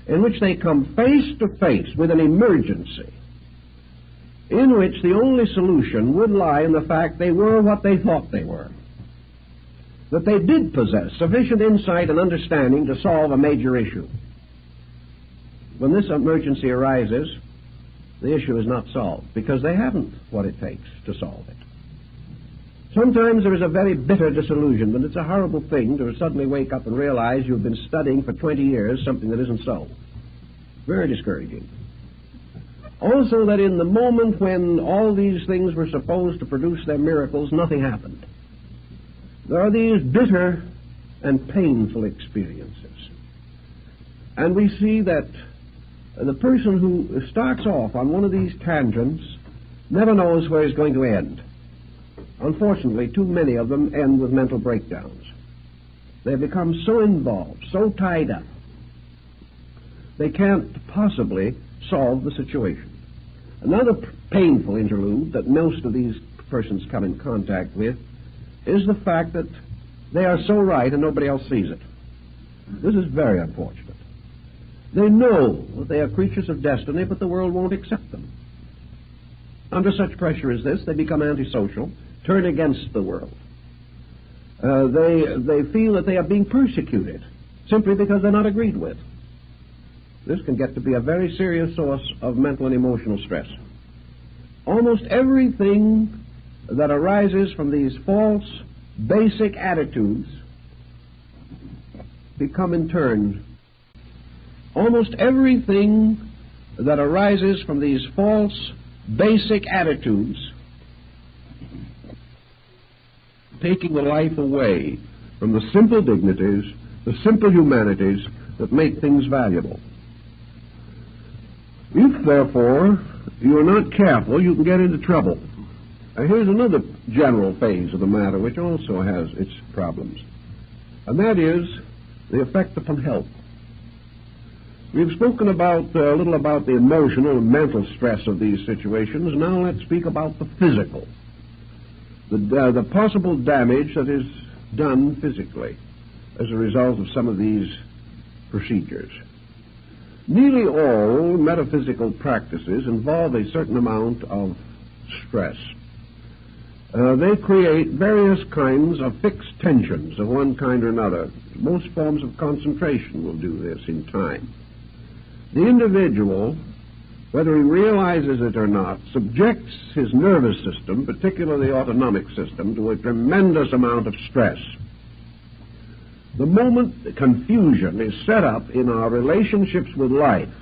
in which they come face to face with an emergency, in which the only solution would lie in the fact they were what they thought they were, that they did possess sufficient insight and understanding to solve a major issue. When this emergency arises, the issue is not solved because they haven't what it takes to solve it. Sometimes there is a very bitter disillusionment. It's a horrible thing to suddenly wake up and realize you've been studying for 20 years something that isn't so. Very discouraging. Also, that in the moment when all these things were supposed to produce their miracles, nothing happened. There are these bitter and painful experiences. And we see that the person who starts off on one of these tangents never knows where he's going to end. Unfortunately, too many of them end with mental breakdowns. They become so involved, so tied up, they can't possibly solve the situation. Another painful interlude that most of these persons come in contact with is the fact that they are so right and nobody else sees it. This is very unfortunate. They know that they are creatures of destiny, but the world won't accept them. Under such pressure as this, they become antisocial, turn against the world. They feel that they are being persecuted simply because they're not agreed with. This can get to be a very serious source of mental and emotional stress. Almost everything that arises from these false, basic attitudes become in turn. Almost everything that arises from these false, basic attitudes, taking the life away from the simple dignities, the simple humanities that make things valuable. If, therefore, you are not careful, you can get into trouble. Here's another general phase of the matter which also has its problems, and that is the effect upon health. We've spoken about a little about the emotional and mental stress of these situations. Now let's speak about the physical, the possible damage that is done physically as a result of some of these procedures. Nearly all metaphysical practices involve a certain amount of stress. They create various kinds of fixed tensions of one kind or another. Most forms of concentration will do this in time. The individual, whether he realizes it or not, subjects his nervous system, particularly the autonomic system, to a tremendous amount of stress. The moment the confusion is set up in our relationships with life,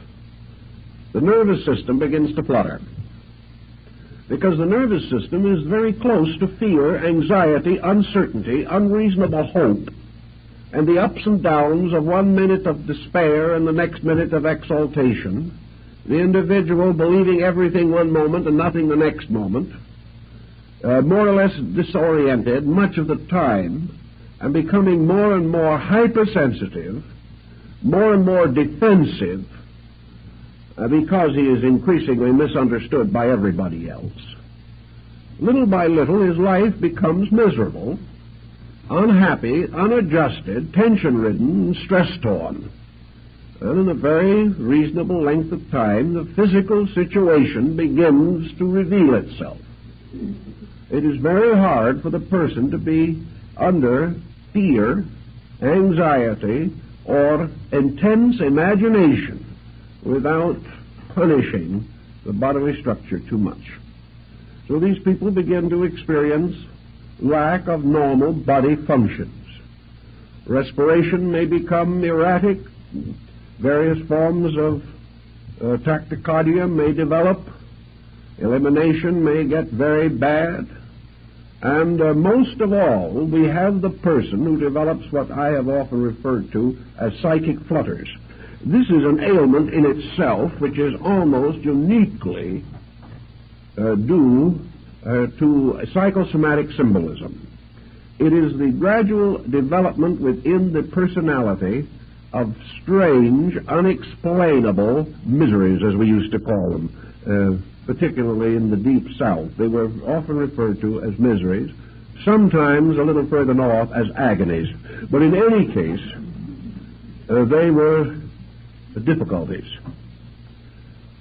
the nervous system begins to flutter. Because the nervous system is very close to fear, anxiety, uncertainty, unreasonable hope, and the ups and downs of 1 minute of despair and the next minute of exaltation, the individual believing everything one moment and nothing the next moment, more or less disoriented much of the time, and becoming more and more hypersensitive, more and more defensive, because he is increasingly misunderstood by everybody else. Little by little, his life becomes miserable, unhappy, unadjusted, tension-ridden, and stress-torn. And in a very reasonable length of time, the physical situation begins to reveal itself. It is very hard for the person to be under fear, anxiety, or intense imagination without punishing the bodily structure too much. So these people begin to experience lack of normal body functions. Respiration may become erratic. Various forms of Tachycardia may develop. Elimination may get very bad. And most of all, we have the person who develops what I have often referred to as psychic flutters. This is an ailment in itself which is almost uniquely due to psychosomatic symbolism. It is the gradual development within the personality of strange, unexplainable miseries, as we used to call them, particularly in the Deep South. They were often referred to as miseries, sometimes a little further north as agonies. But in any case, they were difficulties.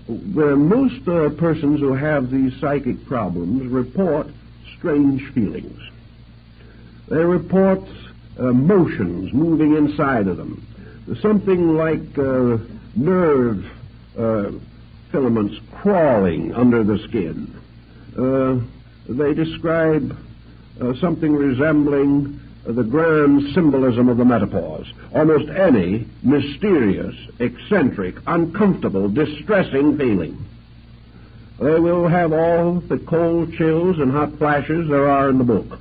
Most persons who have these psychic problems report strange feelings. They report motions moving inside of them, something like nerve filaments crawling under the skin. They describe something resembling the grand symbolism of the metaphors. Almost any mysterious, eccentric, uncomfortable, distressing feeling. They will have all the cold chills and hot flashes there are in the book.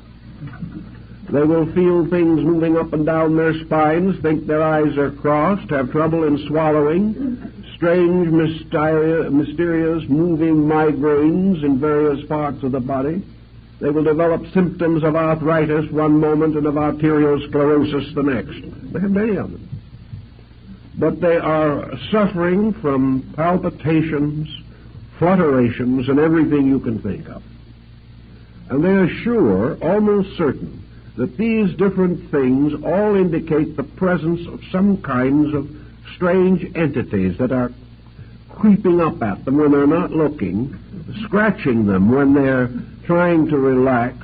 They will feel things moving up and down their spines, think their eyes are crossed, have trouble in swallowing, strange, mysterious moving migraines in various parts of the body. They will develop symptoms of arthritis one moment and of arteriosclerosis the next. They have many of them. But they are suffering from palpitations, fluterations, and everything you can think of. And they are sure, almost certain, that these different things all indicate the presence of some kinds of strange entities that are creeping up at them when they're not looking, scratching them when they're trying to relax,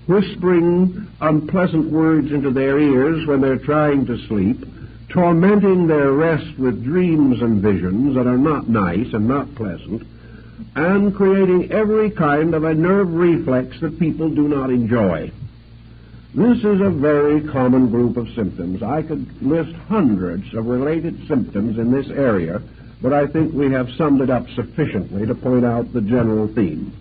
whispering unpleasant words into their ears when they're trying to sleep, tormenting their rest with dreams and visions that are not nice and not pleasant, and creating every kind of a nerve reflex that people do not enjoy. This is a very common group of symptoms. I could list hundreds of related symptoms in this area, but I think we have summed it up sufficiently to point out the general theme.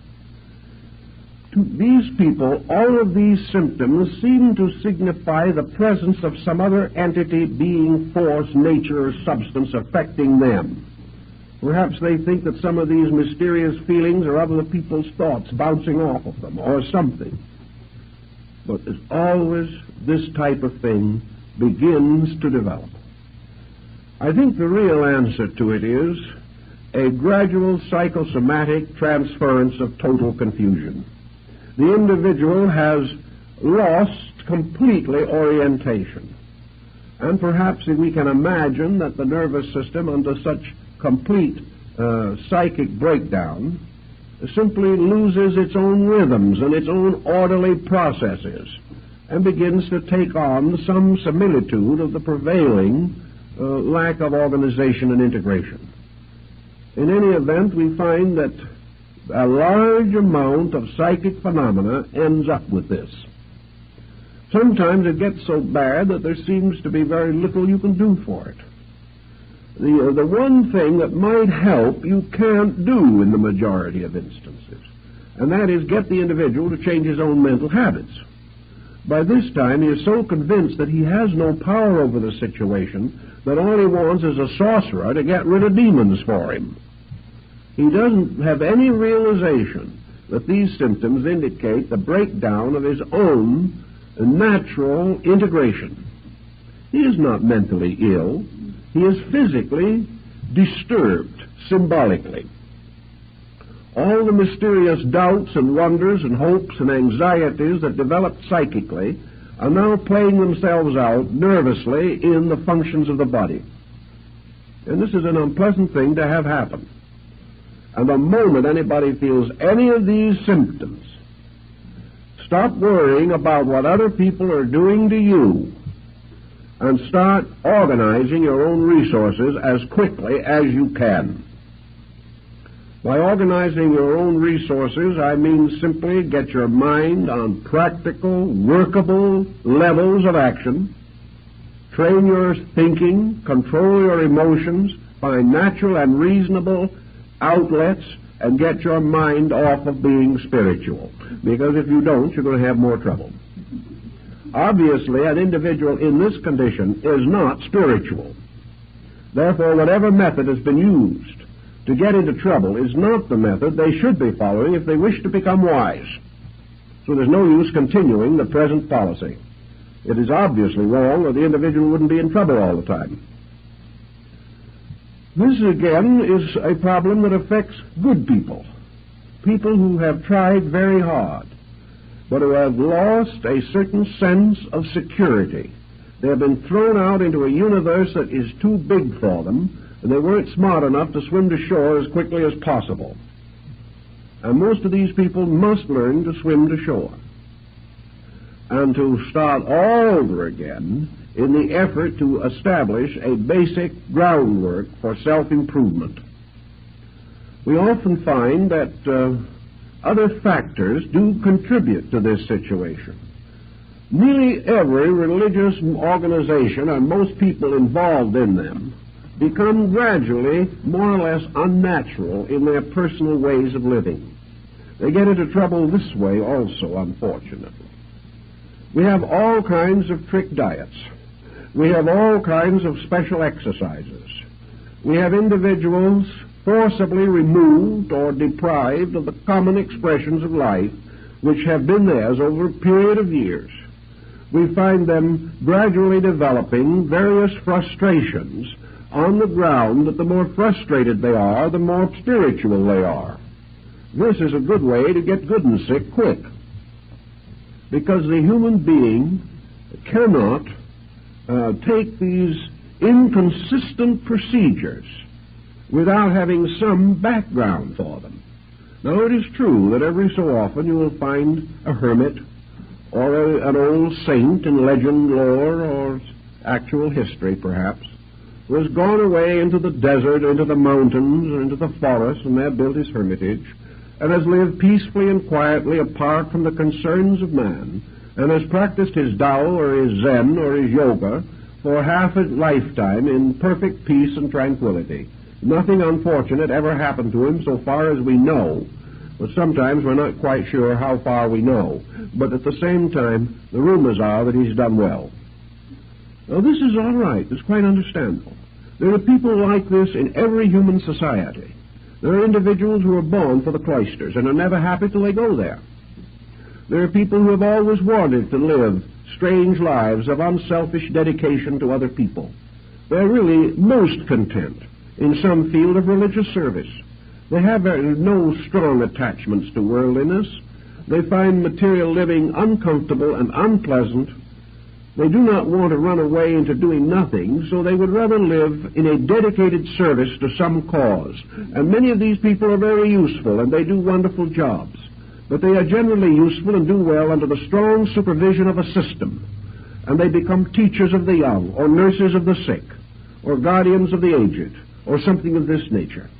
To these people, all of these symptoms seem to signify the presence of some other entity, being, force, nature, or substance affecting them. Perhaps they think that some of these mysterious feelings are other people's thoughts bouncing off of them, or something. But as always, this type of thing begins to develop. I think the real answer to it is a gradual psychosomatic transference of total confusion. The individual has lost completely orientation. And perhaps we can imagine that the nervous system, under such complete psychic breakdown, simply loses its own rhythms and its own orderly processes and begins to take on some similitude of the prevailing lack of organization and integration. In any event, we find that a large amount of psychic phenomena ends up with this. Sometimes it gets so bad that there seems to be very little you can do for it. The one thing that might help you can't do in the majority of instances, and that is get the individual to change his own mental habits. By this time, he is so convinced that he has no power over the situation that all he wants is a sorcerer to get rid of demons for him. He doesn't have any realization that these symptoms indicate the breakdown of his own natural integration. He is not mentally ill. He is physically disturbed, symbolically. All the mysterious doubts and wonders and hopes and anxieties that developed psychically are now playing themselves out nervously in the functions of the body. And this is an unpleasant thing to have happen. And the moment anybody feels any of these symptoms, stop worrying about what other people are doing to you and start organizing your own resources as quickly as you can. By organizing your own resources, I mean simply get your mind on practical, workable levels of action, train your thinking, control your emotions find natural and reasonable outlets and get your mind off of being spiritual. Because if you don't, you're going to have more trouble. Obviously, an individual in this condition is not spiritual. Therefore, whatever method has been used to get into trouble is not the method they should be following if they wish to become wise. So there's no use continuing the present policy. It is obviously wrong, or the individual wouldn't be in trouble all the time. This, again, is a problem that affects good people, people who have tried very hard, but who have lost a certain sense of security. They have been thrown out into a universe that is too big for them, and they weren't smart enough to swim to shore as quickly as possible. And most of these people must learn to swim to shore and to start all over again in the effort to establish a basic groundwork for self-improvement. We often find that other factors do contribute to this situation. Nearly every religious organization and most people involved in them become gradually more or less unnatural in their personal ways of living. They get into trouble this way also, unfortunately. We have all kinds of trick diets. We have all kinds of special exercises. We have individuals forcibly removed or deprived of the common expressions of life which have been theirs over a period of years. We find them gradually developing various frustrations on the ground that the more frustrated they are, the more spiritual they are. This is a good way to get good and sick quick, because the human being cannot take these inconsistent procedures without having some background for them. Now, it is true that every so often you will find a hermit or an old saint in legend, lore, or actual history, perhaps, who has gone away into the desert, into the mountains, or into the forest, and there built his hermitage, and has lived peacefully and quietly apart from the concerns of man, and has practiced his Tao or his Zen or his Yoga for half a lifetime in perfect peace and tranquility. Nothing unfortunate ever happened to him so far as we know, but sometimes we're not quite sure how far we know. But at the same time, the rumors are that he's done well. Now, this is all right. It's quite understandable. There are people like this in every human society. There are individuals who are born for the cloisters and are never happy till they go there. There are people who have always wanted to live strange lives of unselfish dedication to other people. They're really most content in some field of religious service. They have no strong attachments to worldliness. They find material living uncomfortable and unpleasant. They do not want to run away into doing nothing, so they would rather live in a dedicated service to some cause. And many of these people are very useful, and they do wonderful jobs. But they are generally useful and do well under the strong supervision of a system. And they become teachers of the young, or nurses of the sick, or guardians of the aged, or something of this nature.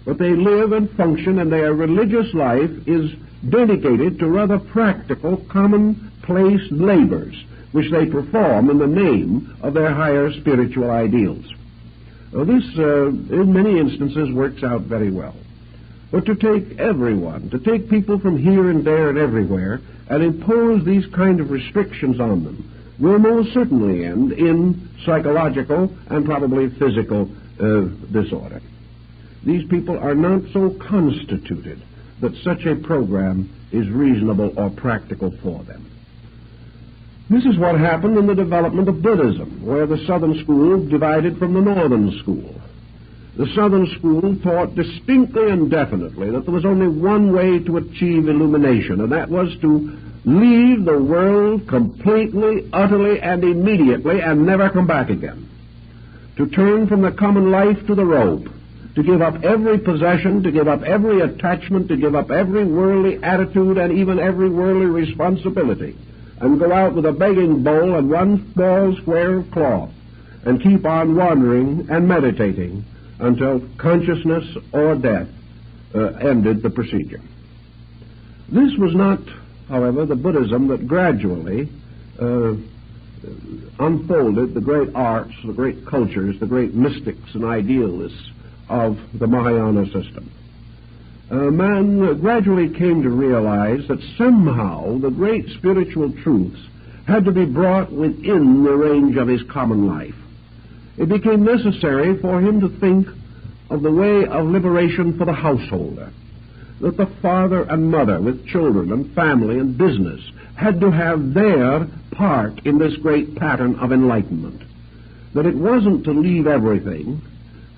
But they live and function, and their religious life is dedicated to rather practical, commonplace labors, which they perform in the name of their higher spiritual ideals. Now, this, in many instances, works out very well. But to take everyone, to take people from here and there and everywhere, and impose these kind of restrictions on them, will most certainly end in psychological and probably physical disorder. These people are not so constituted that such a program is reasonable or practical for them. This is what happened in the development of Buddhism, where the Southern school divided from the Northern school. The Southern school taught distinctly and definitely that there was only one way to achieve illumination, and that was to leave the world completely, utterly, and immediately, and never come back again. To turn from the common life to the robe, to give up every possession, to give up every attachment, to give up every worldly attitude and even every worldly responsibility, and go out with a begging bowl and one small square of cloth, and keep on wandering and meditating until consciousness or death ended the procedure. This was not, however, the Buddhism that gradually unfolded the great arts, the great cultures, the great mystics and idealists of the Mahayana system. Man gradually came to realize that somehow the great spiritual truths had to be brought within the range of his common life. It became necessary for him to think of the way of liberation for the householder, that the father and mother with children and family and business had to have their part in this great pattern of enlightenment, that it wasn't to leave everything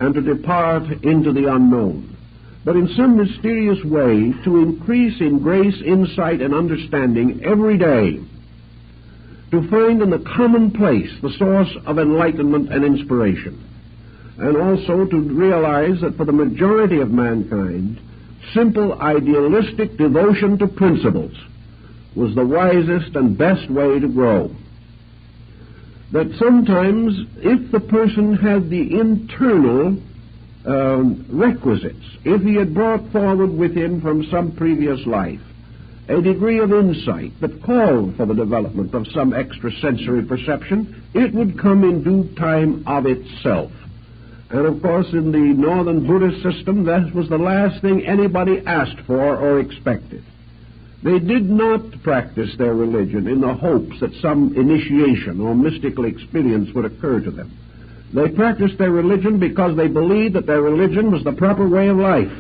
and to depart into the unknown, but in some mysterious way to increase in grace, insight, and understanding every day, to find in the commonplace the source of enlightenment and inspiration, and also to realize that for the majority of mankind, simple idealistic devotion to principles was the wisest and best way to grow. That sometimes, if the person had the internal requisites, if he had brought forward with him from some previous life a degree of insight that called for the development of some extrasensory perception, it would come in due time of itself. And of course, in the northern Buddhist system, that was the last thing anybody asked for or expected. They did not practice their religion in the hopes that some initiation or mystical experience would occur to them. They practiced their religion because they believed that their religion was the proper way of life,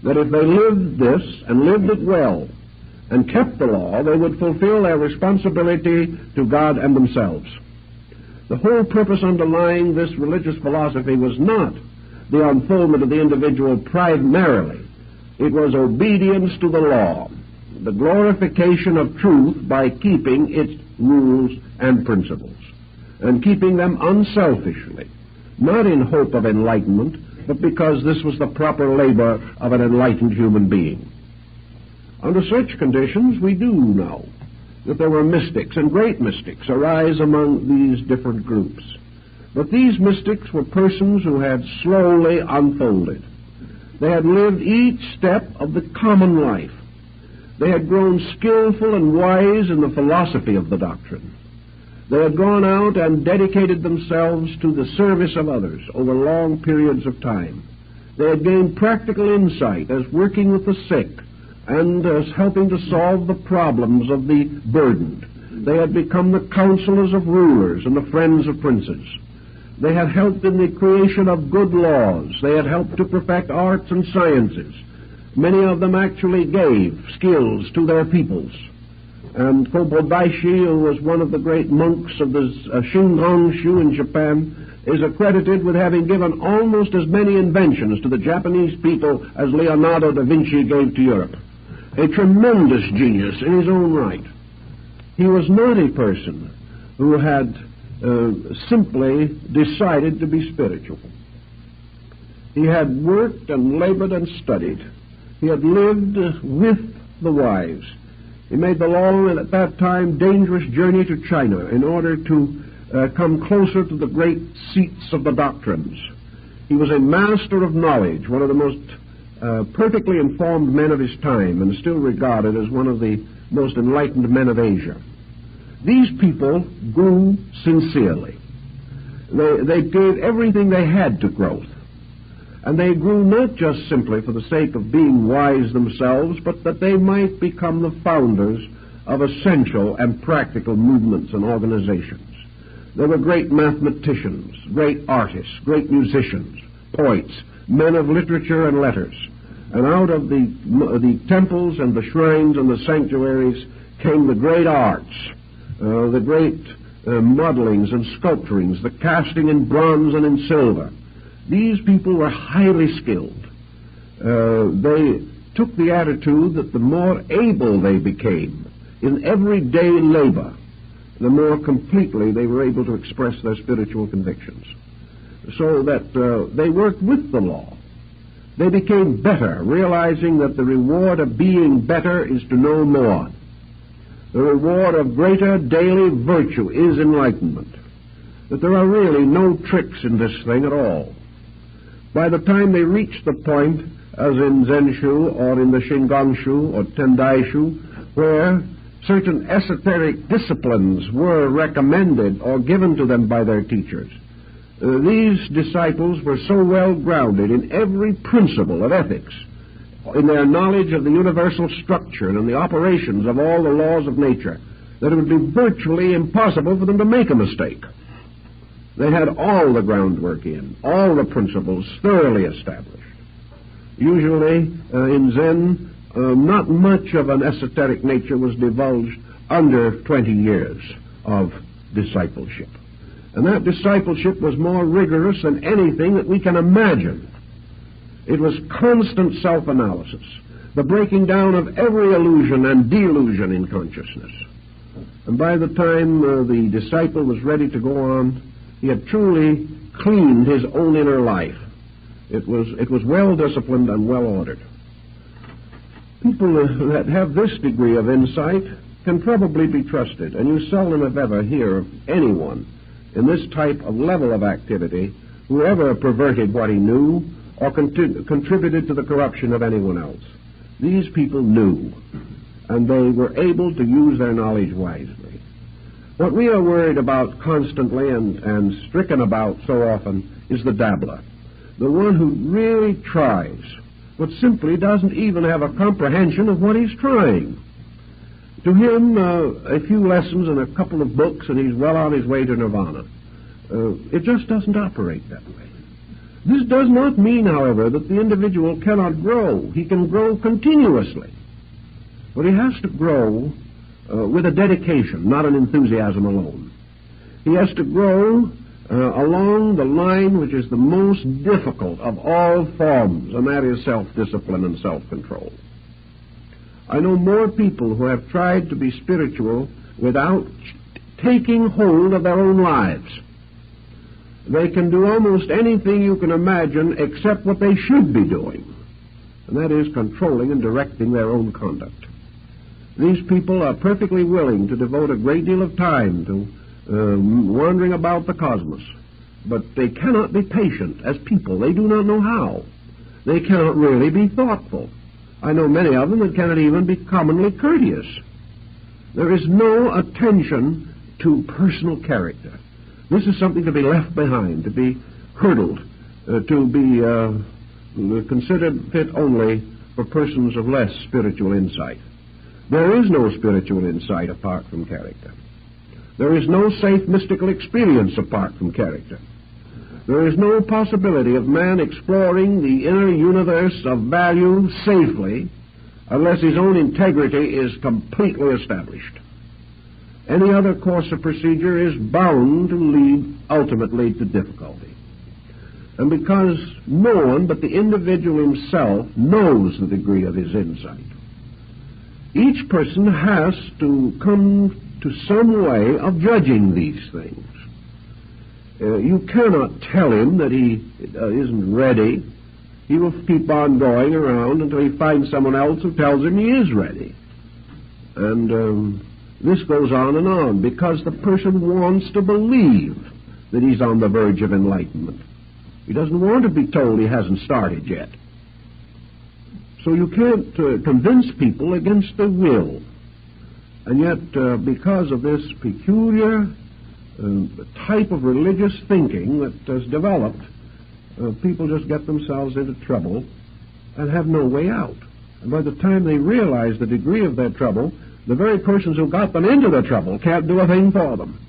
that if they lived this and lived it well and kept the law, they would fulfill their responsibility to God and themselves. The whole purpose underlying this religious philosophy was not the unfoldment of the individual primarily. It was obedience to the law, the glorification of truth by keeping its rules and principles, and keeping them unselfishly, not in hope of enlightenment, but because this was the proper labor of an enlightened human being. Under such conditions, we do know that there were mystics, and great mystics arise among these different groups. But these mystics were persons who had slowly unfolded. They had lived each step of the common life. They had grown skillful and wise in the philosophy of the doctrine. They had gone out and dedicated themselves to the service of others over long periods of time. They had gained practical insight as working with the sick and as helping to solve the problems of the burdened. They had become the counselors of rulers and the friends of princes. They had helped in the creation of good laws. They had helped to perfect arts and sciences. Many of them actually gave skills to their peoples. And Kobodaishi, who was one of the great monks of the Shingon-shu in Japan, is accredited with having given almost as many inventions to the Japanese people as Leonardo da Vinci gave to Europe. A tremendous genius in his own right. He was not a person who had simply decided to be spiritual. He had worked and labored and studied. He had lived with the wise. He made the long and at that time dangerous journey to China in order to come closer to the great seats of the doctrines. He was a master of knowledge, one of the most perfectly informed men of his time, and still regarded as one of the most enlightened men of Asia. These people grew sincerely. They gave everything they had to growth. And they grew not just simply for the sake of being wise themselves, but that they might become the founders of essential and practical movements and organizations. They were great mathematicians, great artists, great musicians, poets, men of literature and letters. And out of the temples and the shrines and the sanctuaries came the great arts, the great modelings and sculpturings, the casting in bronze and in silver. These people were highly skilled. They took the attitude that the more able they became in everyday labor, the more completely they were able to express their spiritual convictions. So that they worked with the law. They became better, realizing that the reward of being better is to know more. The reward of greater daily virtue is enlightenment. That there are really no tricks in this thing at all. By the time they reach the point, as in Zenshu or in the Shingon-shu or Tendai-shu, where certain esoteric disciplines were recommended or given to them by their teachers. These disciples were so well grounded in every principle of ethics, in their knowledge of the universal structure and the operations of all the laws of nature, that it would be virtually impossible for them to make a mistake. They had all the groundwork in, all the principles thoroughly established. Usually, in Zen, not much of an esoteric nature was divulged under 20 years of discipleship. And that discipleship was more rigorous than anything that we can imagine. It was constant self-analysis, the breaking down of every illusion and delusion in consciousness. And by the time the disciple was ready to go on, he had truly cleaned his own inner life. It was well disciplined and well ordered. People that have this degree of insight can probably be trusted, and you seldom if ever hear of anyone in this type of level of activity who ever perverted what he knew or contributed to the corruption of anyone else. These people knew, and they were able to use their knowledge wisely. What we are worried about constantly and stricken about so often is the dabbler, the one who really tries, but simply doesn't even have a comprehension of what he's trying. To him, a few lessons and a couple of books, and he's well on his way to nirvana. It just doesn't operate that way. This does not mean, however, that the individual cannot grow. He can grow continuously. But he has to grow with a dedication, not an enthusiasm alone. He has to grow along the line which is the most difficult of all forms, and that is self-discipline and self-control. I know more people who have tried to be spiritual without taking hold of their own lives. They can do almost anything you can imagine except what they should be doing, and that is controlling and directing their own conduct. These people are perfectly willing to devote a great deal of time to wandering about the cosmos, but they cannot be patient as people. They do not know how. They cannot really be thoughtful. I know many of them that cannot even be commonly courteous. There is no attention to personal character. This is something to be left behind, to be hurdled, to be considered fit only for persons of less spiritual insight. There is no spiritual insight apart from character. There is no safe mystical experience apart from character. There is no possibility of man exploring the inner universe of value safely unless his own integrity is completely established. Any other course of procedure is bound to lead ultimately to difficulty. And because no one but the individual himself knows the degree of his insight, each person has to come to some way of judging these things. You cannot tell him that he isn't ready. He will keep on going around until he finds someone else who tells him he is ready. And this goes on because the person wants to believe that he's on the verge of enlightenment. He doesn't want to be told he hasn't started yet. So you can't convince people against their will. And yet, because of this peculiar type of religious thinking that has developed, people just get themselves into trouble and have no way out. And by the time they realize the degree of their trouble, the very persons who got them into the trouble can't do a thing for them.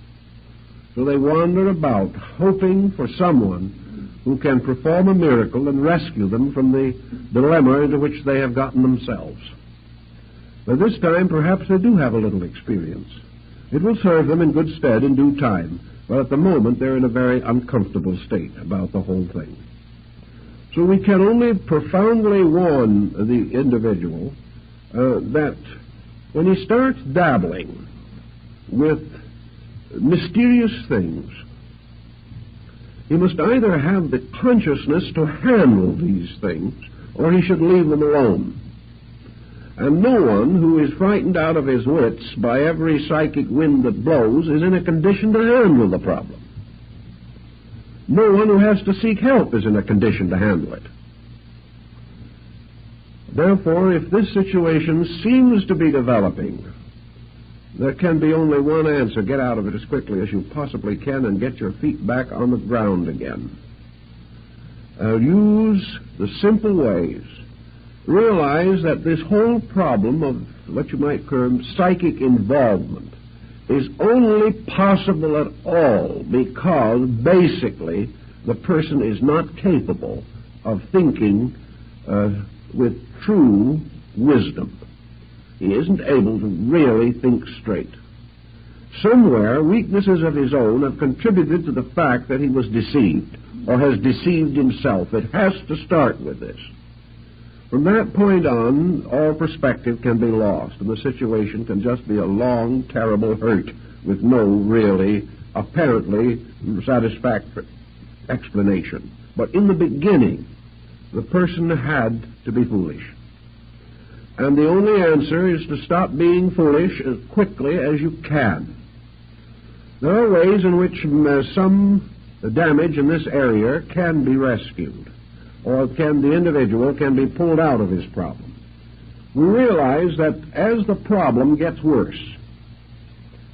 So they wander about, hoping for someone who can perform a miracle and rescue them from the dilemma into which they have gotten themselves. By this time, perhaps they do have a little experience. It will serve them in good stead in due time, but at the moment they're in a very uncomfortable state about the whole thing. So we can only profoundly warn the individual that when he starts dabbling with mysterious things, he must either have the consciousness to handle these things, or he should leave them alone. And no one who is frightened out of his wits by every psychic wind that blows is in a condition to handle the problem. No one who has to seek help is in a condition to handle it. Therefore, if this situation seems to be developing, There can be only one answer. Get out of it as quickly as you possibly can and get your feet back on the ground again. Use the simple ways. Realize that this whole problem of what you might term psychic involvement is only possible at all because basically the person is not capable of thinking with true wisdom. He isn't able to really think straight. Somewhere, weaknesses of his own have contributed to the fact that he was deceived, or has deceived himself. It has to start with this. From that point on, all perspective can be lost, and the situation can just be a long, terrible hurt with no really, apparently, satisfactory explanation. But in the beginning, the person had to be foolish. And the only answer is to stop being foolish as quickly as you can. There are ways in which some damage in this area can be rescued, or the individual can be pulled out of his problem. We realize that as the problem gets worse,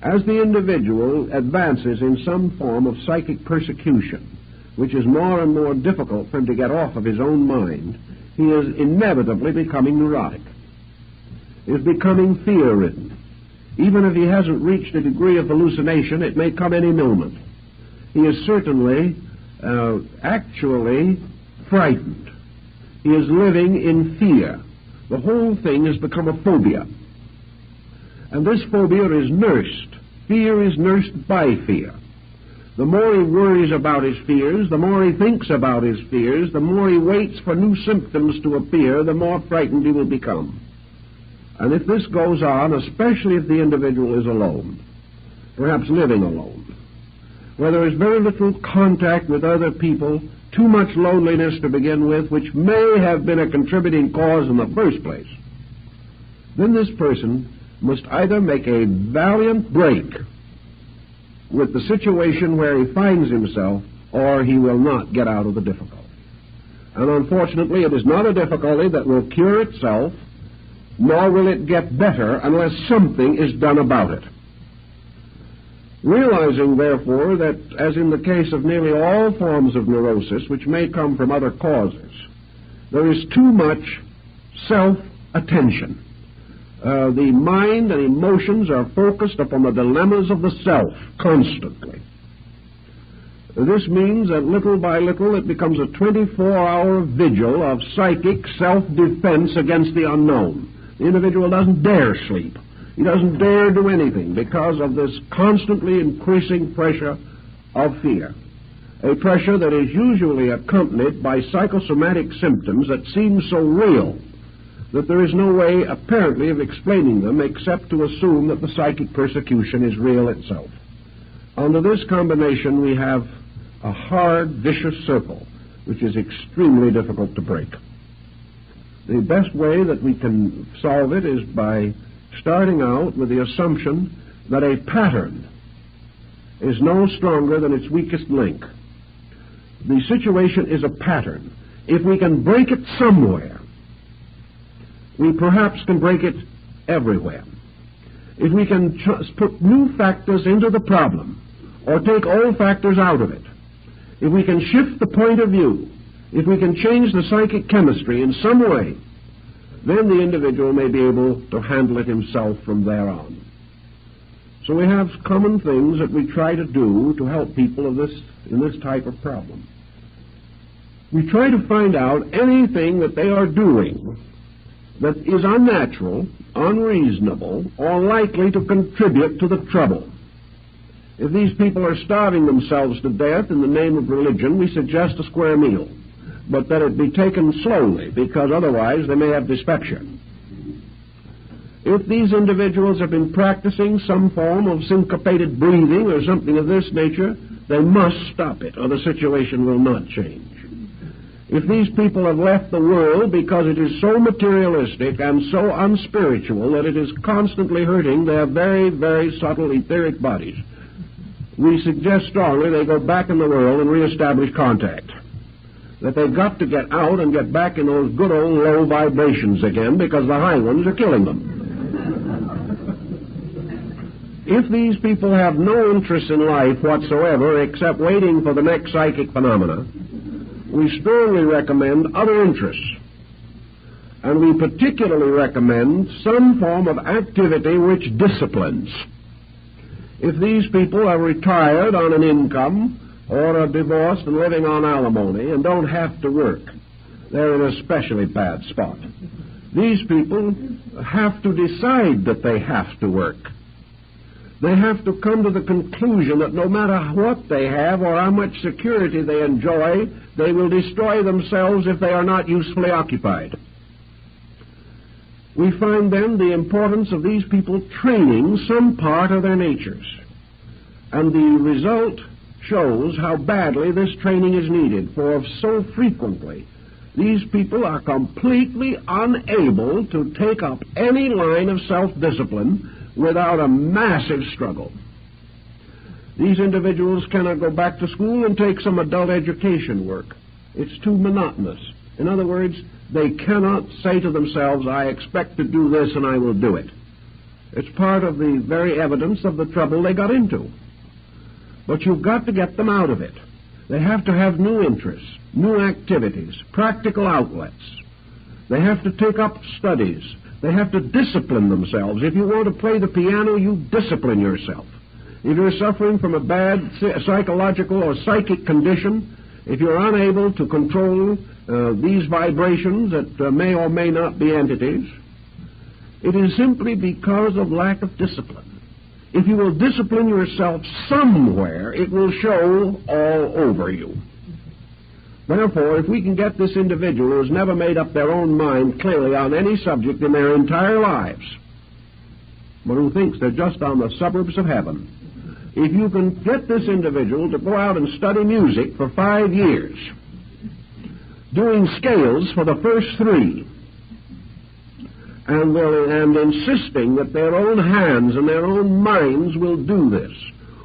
as the individual advances in some form of psychic persecution, which is more and more difficult for him to get off of his own mind, he is inevitably becoming neurotic. He is becoming fear-ridden. Even if he hasn't reached a degree of hallucination, it may come any moment. He is certainly actually frightened. He is living in fear. The whole thing has become a phobia. And this phobia is nursed. Fear is nursed by fear. The more he worries about his fears, the more he thinks about his fears, the more he waits for new symptoms to appear, the more frightened he will become. And if this goes on, especially if the individual is alone, perhaps living alone, where there is very little contact with other people, too much loneliness to begin with, which may have been a contributing cause in the first place, then this person must either make a valiant break with the situation where he finds himself, or he will not get out of the difficulty. And unfortunately, it is not a difficulty that will cure itself, nor will it get better unless something is done about it. Realizing, therefore, that as in the case of nearly all forms of neurosis, which may come from other causes, there is too much self-attention. The mind and emotions are focused upon the dilemmas of the self constantly. This means that little by little it becomes a 24-hour vigil of psychic self-defense against the unknown. The individual doesn't dare sleep. He doesn't dare do anything because of this constantly increasing pressure of fear. A pressure that is usually accompanied by psychosomatic symptoms that seem so real that there is no way, apparently, of explaining them except to assume that the psychic persecution is real itself. Under this combination, we have a hard, vicious circle, which is extremely difficult to break. The best way that we can solve it is by starting out with the assumption that a pattern is no stronger than its weakest link. The situation is a pattern. If we can break it somewhere, we perhaps can break it everywhere. If we can put new factors into the problem, or take old factors out of it, if we can shift the point of view, if we can change the psychic chemistry in some way, then the individual may be able to handle it himself from there on. So we have common things that we try to do to help people in this type of problem. We try to find out anything that they are doing that is unnatural, unreasonable, or likely to contribute to the trouble. If these people are starving themselves to death in the name of religion, we suggest a square meal, but that it be taken slowly, because otherwise they may have dyspepsia. If these individuals have been practicing some form of syncopated breathing or something of this nature, they must stop it, or the situation will not change. If these people have left the world because it is so materialistic and so unspiritual that it is constantly hurting their very, very subtle etheric bodies, we suggest strongly they go back in the world and reestablish contact. That they've got to get out and get back in those good old low vibrations again, because the high ones are killing them. If these people have no interest in life whatsoever except waiting for the next psychic phenomena, we strongly recommend other interests. And we particularly recommend some form of activity which disciplines. If these people are retired on an income or are divorced and living on alimony and don't have to work, they're in a especially bad spot. These people have to decide that they have to work. They have to come to the conclusion that no matter what they have or how much security they enjoy, they will destroy themselves if they are not usefully occupied. We find then the importance of these people training some part of their natures. And the result shows how badly this training is needed, for so frequently these people are completely unable to take up any line of self-discipline without a massive struggle. These individuals cannot go back to school and take some adult education work. It's too monotonous. In other words, they cannot say to themselves, I expect to do this and I will do it. It's part of the very evidence of the trouble they got into. But you've got to get them out of it. They have to have new interests, new activities, practical outlets. They have to take up studies. They have to discipline themselves. If you want to play the piano, you discipline yourself. If you're suffering from a bad psychological or psychic condition, if you're unable to control these vibrations that may or may not be entities, it is simply because of lack of discipline. If you will discipline yourself somewhere, it will show all over you. Therefore, if we can get this individual who has never made up their own mind clearly on any subject in their entire lives, but who thinks they're just on the suburbs of heaven, if you can get this individual to go out and study music for 5 years, doing scales for the first 3, and insisting that their own hands and their own minds will do this,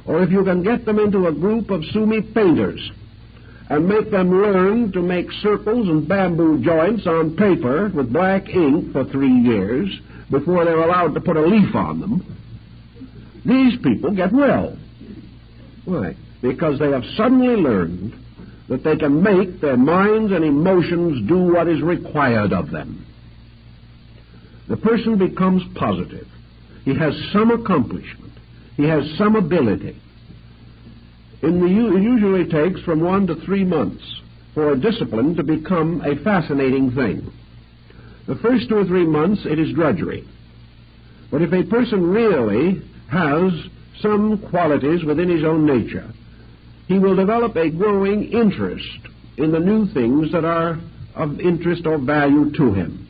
or if you can get them into a group of Sumi painters and make them learn to make circles and bamboo joints on paper with black ink for 3 years before they're allowed to put a leaf on them, these people get well. Why? Because they have suddenly learned that they can make their minds and emotions do what is required of them. The person becomes positive. He has some accomplishment. He has some ability. It usually takes from 1 to 3 months for a discipline to become a fascinating thing. The first 2 or 3 months, it is drudgery. But if a person really has some qualities within his own nature, he will develop a growing interest in the new things that are of interest or value to him.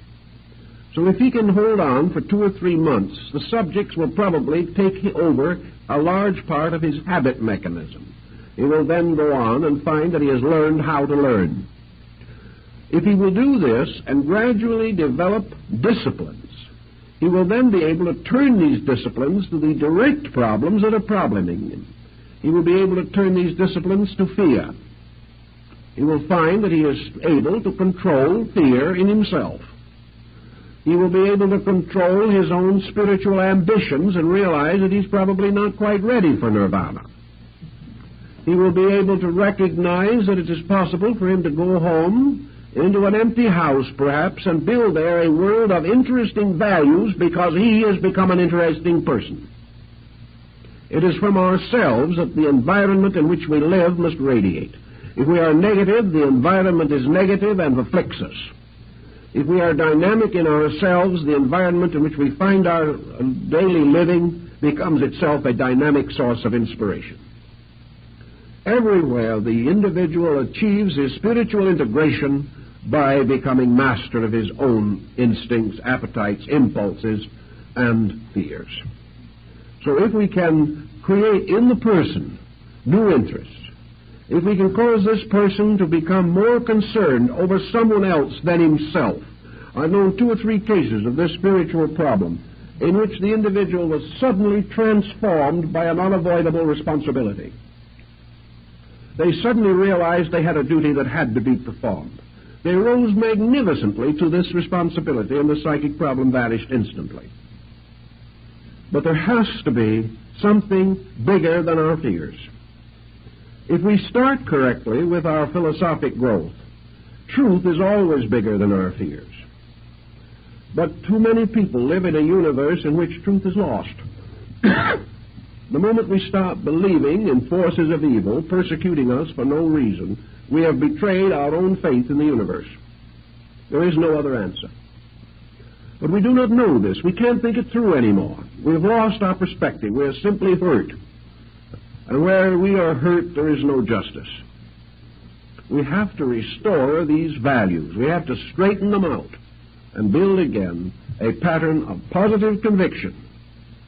So if he can hold on for 2 or 3 months, the subjects will probably take over a large part of his habit mechanism. He will then go on and find that he has learned how to learn. If he will do this and gradually develop disciplines, he will then be able to turn these disciplines to the direct problems that are probleming him. He will be able to turn these disciplines to fear. He will find that he is able to control fear in himself. He will be able to control his own spiritual ambitions and realize that he's probably not quite ready for nirvana. He will be able to recognize that it is possible for him to go home into an empty house, perhaps, and build there a world of interesting values because he has become an interesting person. It is from ourselves that the environment in which we live must radiate. If we are negative, the environment is negative and afflicts us. If we are dynamic in ourselves, the environment in which we find our daily living becomes itself a dynamic source of inspiration. Everywhere the individual achieves his spiritual integration by becoming master of his own instincts, appetites, impulses, and fears. So if we can create in the person new interests, if we can cause this person to become more concerned over someone else than himself. I've known 2 or 3 cases of this spiritual problem in which the individual was suddenly transformed by an unavoidable responsibility. They suddenly realized they had a duty that had to be performed. They rose magnificently to this responsibility, and the psychic problem vanished instantly. But there has to be something bigger than our fears. If we start correctly with our philosophic growth, truth is always bigger than our fears. But too many people live in a universe in which truth is lost. The moment we stop believing in forces of evil persecuting us for no reason, we have betrayed our own faith in the universe. There is no other answer. But we do not know this. We can't think it through anymore. We have lost our perspective. We are simply hurt. And where we are hurt, there is no justice. We have to restore these values. We have to straighten them out and build again a pattern of positive conviction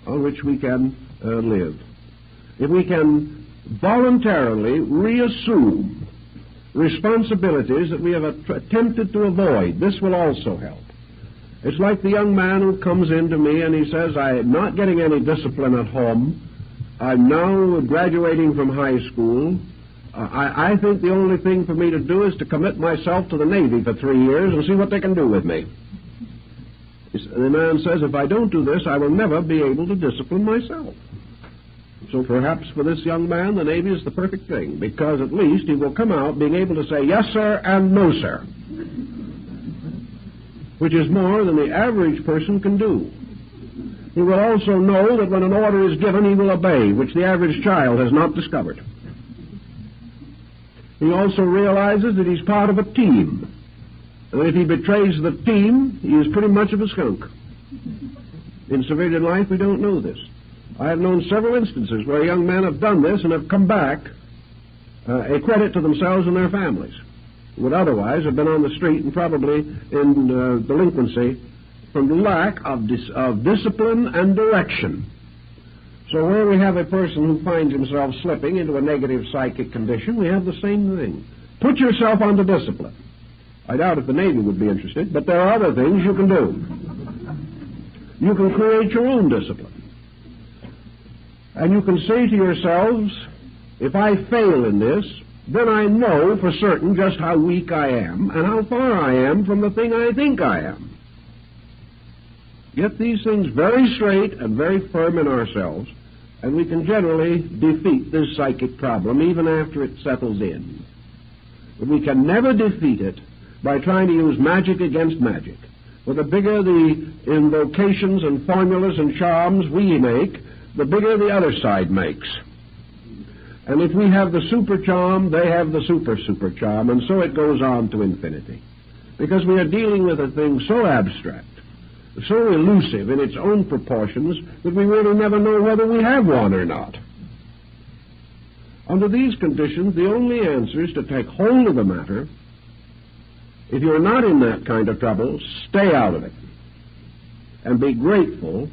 on which we can live. If we can voluntarily reassume responsibilities that we have attempted to avoid, this will also help. It's like the young man who comes in to me and he says, I'm not getting any discipline at home. I'm now graduating from high school. I think the only thing for me to do is to commit myself to the Navy for 3 years and see what they can do with me. The man says, if I don't do this, I will never be able to discipline myself. So perhaps for this young man, the Navy is the perfect thing, because at least he will come out being able to say yes, sir, and no, sir, which is more than the average person can do. He will also know that when an order is given, he will obey, which the average child has not discovered. He also realizes that he's part of a team. And if he betrays the team, he is pretty much of a skunk. In civilian life, we don't know this. I have known several instances where young men have done this and have come back a credit to themselves and their families, who would otherwise have been on the street and probably in delinquency from the lack of discipline and direction. So where we have a person who finds himself slipping into a negative psychic condition, we have the same thing. Put yourself under discipline. I doubt if the Navy would be interested, but there are other things you can do. You can create your own discipline. And you can say to yourselves, if I fail in this, then I know for certain just how weak I am and how far I am from the thing I think I am. Get these things very straight and very firm in ourselves, and we can generally defeat this psychic problem even after it settles in. But we can never defeat it by trying to use magic against magic. For the bigger the invocations and formulas and charms we make, the bigger the other side makes. And if we have the super charm, they have the super charm, and so it goes on to infinity. Because we are dealing with a thing so abstract, so elusive in its own proportions, that we really never know whether we have one or not. Under these conditions, the only answer is to take hold of the matter. If you're not in that kind of trouble, stay out of it. And be grateful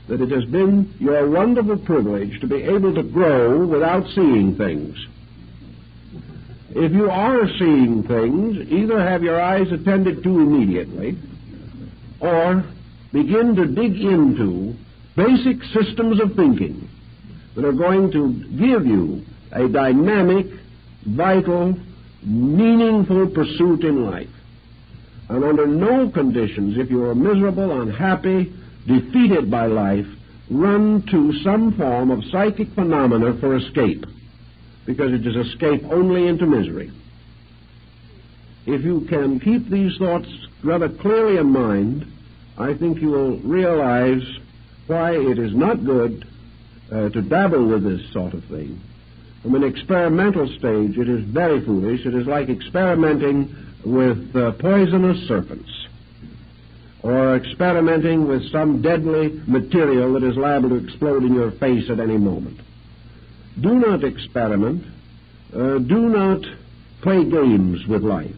that it has been your wonderful privilege to be able to grow without seeing things. If you are seeing things, either have your eyes attended to immediately, or begin to dig into basic systems of thinking that are going to give you a dynamic, vital, meaningful pursuit in life. And under no conditions, if you are miserable, unhappy, defeated by life, run to some form of psychic phenomena for escape, because it is escape only into misery. If you can keep these thoughts rather clearly in mind, I think you will realize why it is not good to dabble with this sort of thing. From an experimental stage, it is very foolish. It is like experimenting with poisonous serpents, or experimenting with some deadly material that is liable to explode in your face at any moment. Do not experiment. Do not play games with life.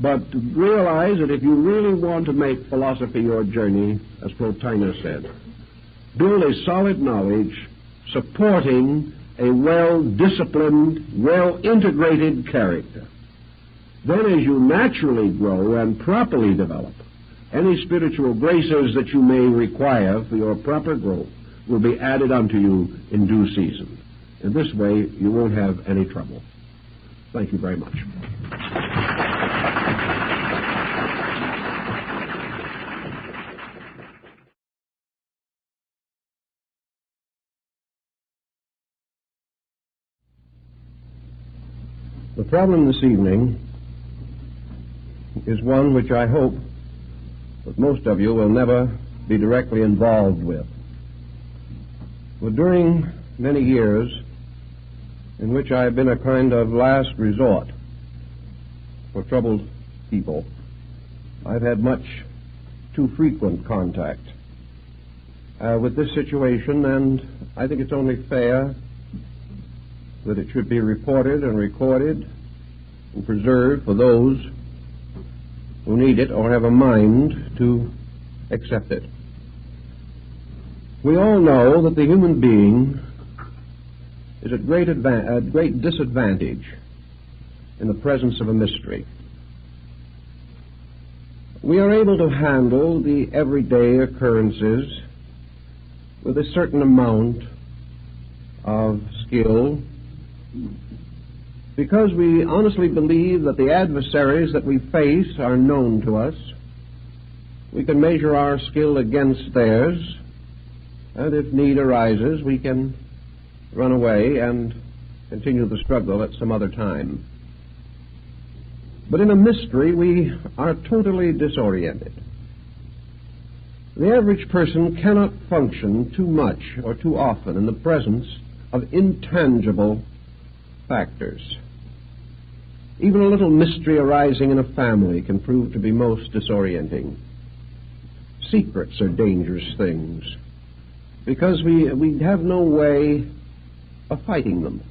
But realize that if you really want to make philosophy your journey, as Plotinus said, build a solid knowledge supporting a well-disciplined, well-integrated character. Then as you naturally grow and properly develop, any spiritual graces that you may require for your proper growth will be added unto you in due season. In this way, you won't have any trouble. Thank you very much. The problem this evening is one which I hope that most of you will never be directly involved with. But during many years in which I have been a kind of last resort for troubled people, I've had much too frequent contact with this situation, and I think it's only fair that it should be reported and recorded and preserved for those who need it or have a mind to accept it. We all know that the human being is at great disadvantage in the presence of a mystery. We are able to handle the everyday occurrences with a certain amount of skill because we honestly believe that the adversaries that we face are known to us. We can measure our skill against theirs, and if need arises, we can run away and continue the struggle at some other time. But in a mystery, we are totally disoriented. The average person cannot function too much or too often in the presence of intangible factors. Even a little mystery arising in a family can prove to be most disorienting. Secrets are dangerous things because we have no way of fighting them.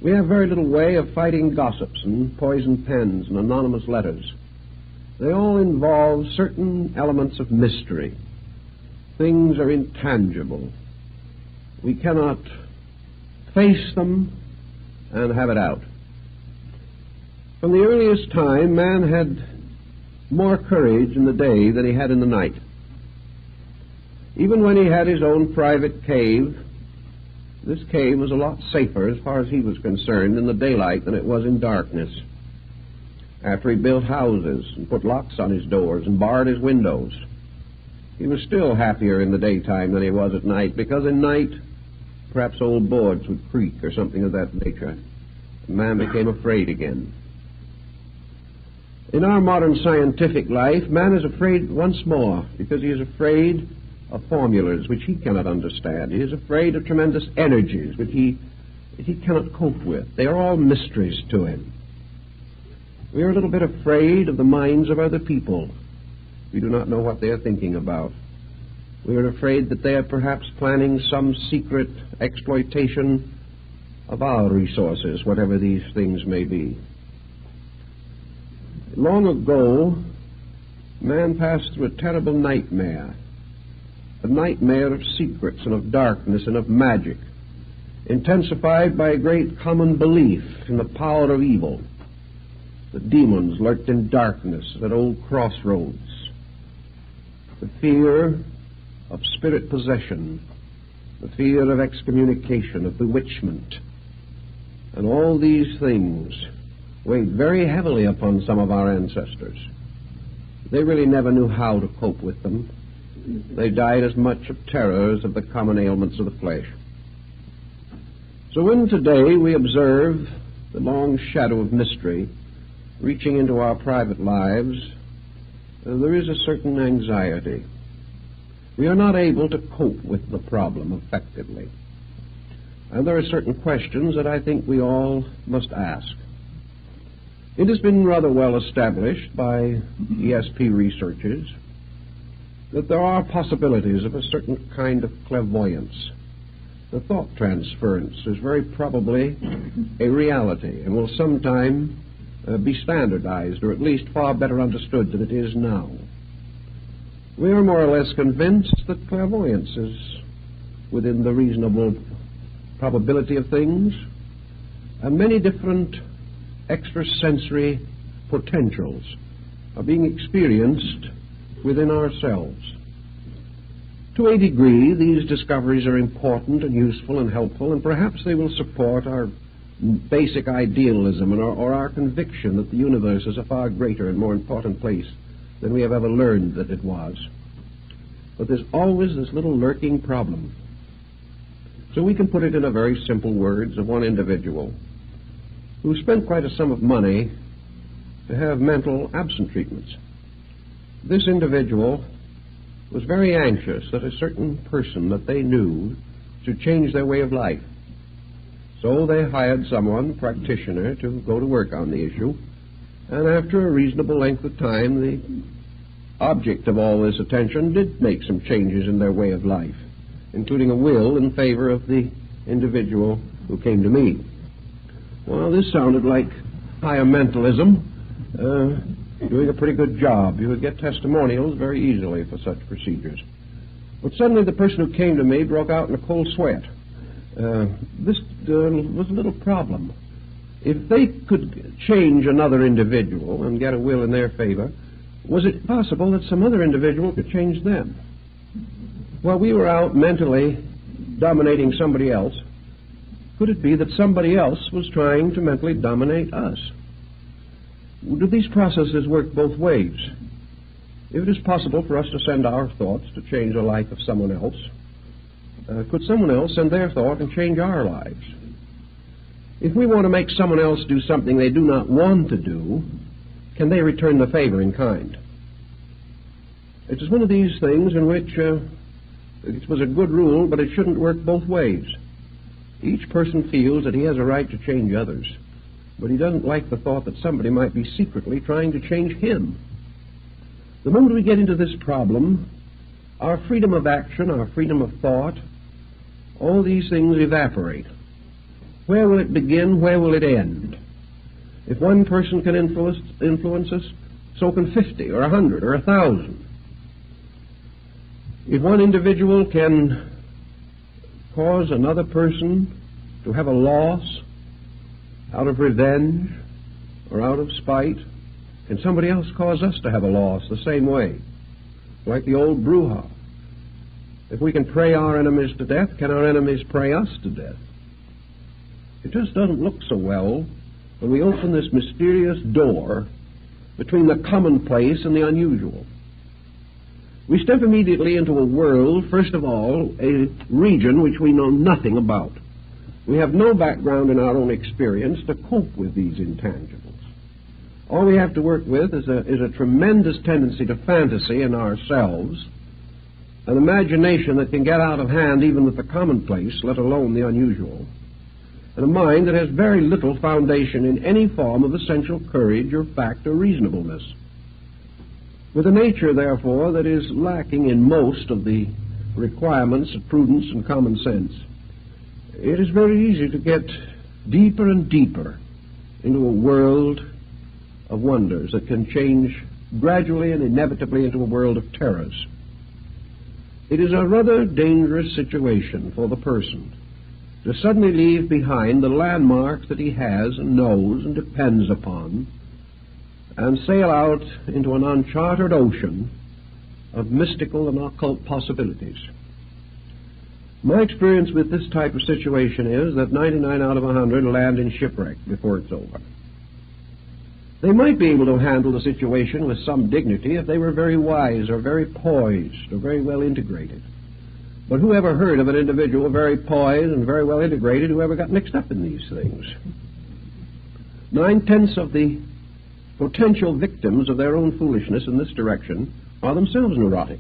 We have very little way of fighting gossips and poison pens and anonymous letters. They all involve certain elements of mystery. Things are intangible. We cannot face them and have it out. From the earliest time, man had more courage in the day than he had in the night. Even when he had his own private cave, this cave was a lot safer as far as he was concerned in the daylight than it was in darkness. After he built houses and put locks on his doors and barred his windows, he was still happier in the daytime than he was at night, because in night perhaps old boards would creak or something of that nature. And man became afraid again. In our modern scientific life, man is afraid once more because he is afraid of formulas which he cannot understand. He is afraid of tremendous energies which he cannot cope with. They are all mysteries to him. We are a little bit afraid of the minds of other people. We do not know what they are thinking about. We are afraid that they are perhaps planning some secret exploitation of our resources, whatever these things may be. Long ago, man passed through a terrible nightmare, a nightmare of secrets and of darkness and of magic, intensified by a great common belief in the power of evil. The demons lurked in darkness at old crossroads. The fear of spirit possession, the fear of excommunication, of bewitchment, and all these things weighed very heavily upon some of our ancestors. They really never knew how to cope with them. They died as much of terror as of the common ailments of the flesh. So when today we observe the long shadow of mystery reaching into our private lives, there is a certain anxiety. We are not able to cope with the problem effectively. And there are certain questions that I think we all must ask. It has been rather well established by ESP researchers that there are possibilities of a certain kind of clairvoyance. The thought transference is very probably a reality and will sometime be standardized, or at least far better understood than it is now. We are more or less convinced that clairvoyance is within the reasonable probability of things, and many different extrasensory potentials are being experienced within ourselves. To a degree, these discoveries are important and useful and helpful, and perhaps they will support our basic idealism or our conviction that the universe is a far greater and more important place than we have ever learned that it was. But there's always this little lurking problem. So we can put it in a very simple words of one individual. who spent quite a sum of money to have mental absent treatments. This individual was very anxious that a certain person that they knew should change their way of life. So they hired someone, practitioner, to go to work on the issue, and after a reasonable length of time, the object of all this attention did make some changes in their way of life, including a will in favor of the individual who came to me. Well, this sounded like higher mentalism, doing a pretty good job. You would get testimonials very easily for such procedures. But suddenly the person who came to me broke out in a cold sweat. This was a little problem. If they could change another individual and get a will in their favor, was it possible that some other individual could change them? While we were out mentally dominating somebody else, could it be that somebody else was trying to mentally dominate us? Do these processes work both ways? If it is possible for us to send our thoughts to change the life of someone else, could someone else send their thought and change our lives? If we want to make someone else do something they do not want to do, can they return the favor in kind? It is one of these things in which it was a good rule, but it shouldn't work both ways. Each person feels that he has a right to change others, but he doesn't like the thought that somebody might be secretly trying to change him. The moment we get into this problem, our freedom of action, our freedom of thought, all these things evaporate. Where will it begin? Where will it end? If one person can influence us, so can 50 or 100 or 1,000. If one individual can cause another person to have a loss out of revenge or out of spite, can somebody else cause us to have a loss the same way? Like the old brouhaha. If we can pray our enemies to death, can our enemies pray us to death? It just doesn't look so well when we open this mysterious door between the commonplace and the unusual. We step immediately into a world, first of all, a region which we know nothing about. We have no background in our own experience to cope with these intangibles. All we have to work with is a tremendous tendency to fantasy in ourselves, an imagination that can get out of hand even with the commonplace, let alone the unusual, and a mind that has very little foundation in any form of essential courage or fact or reasonableness. With a nature, therefore, that is lacking in most of the requirements of prudence and common sense, it is very easy to get deeper and deeper into a world of wonders that can change gradually and inevitably into a world of terrors. It is a rather dangerous situation for the person to suddenly leave behind the landmarks that he has and knows and depends upon and sail out into an uncharted ocean of mystical and occult possibilities. My experience with this type of situation is that 99 out of 100 land in shipwreck before it's over. They might be able to handle the situation with some dignity if they were very wise or very poised or very well integrated. But who ever heard of an individual very poised and very well integrated who ever got mixed up in these things? 9/10 of the potential victims of their own foolishness in this direction are themselves neurotic.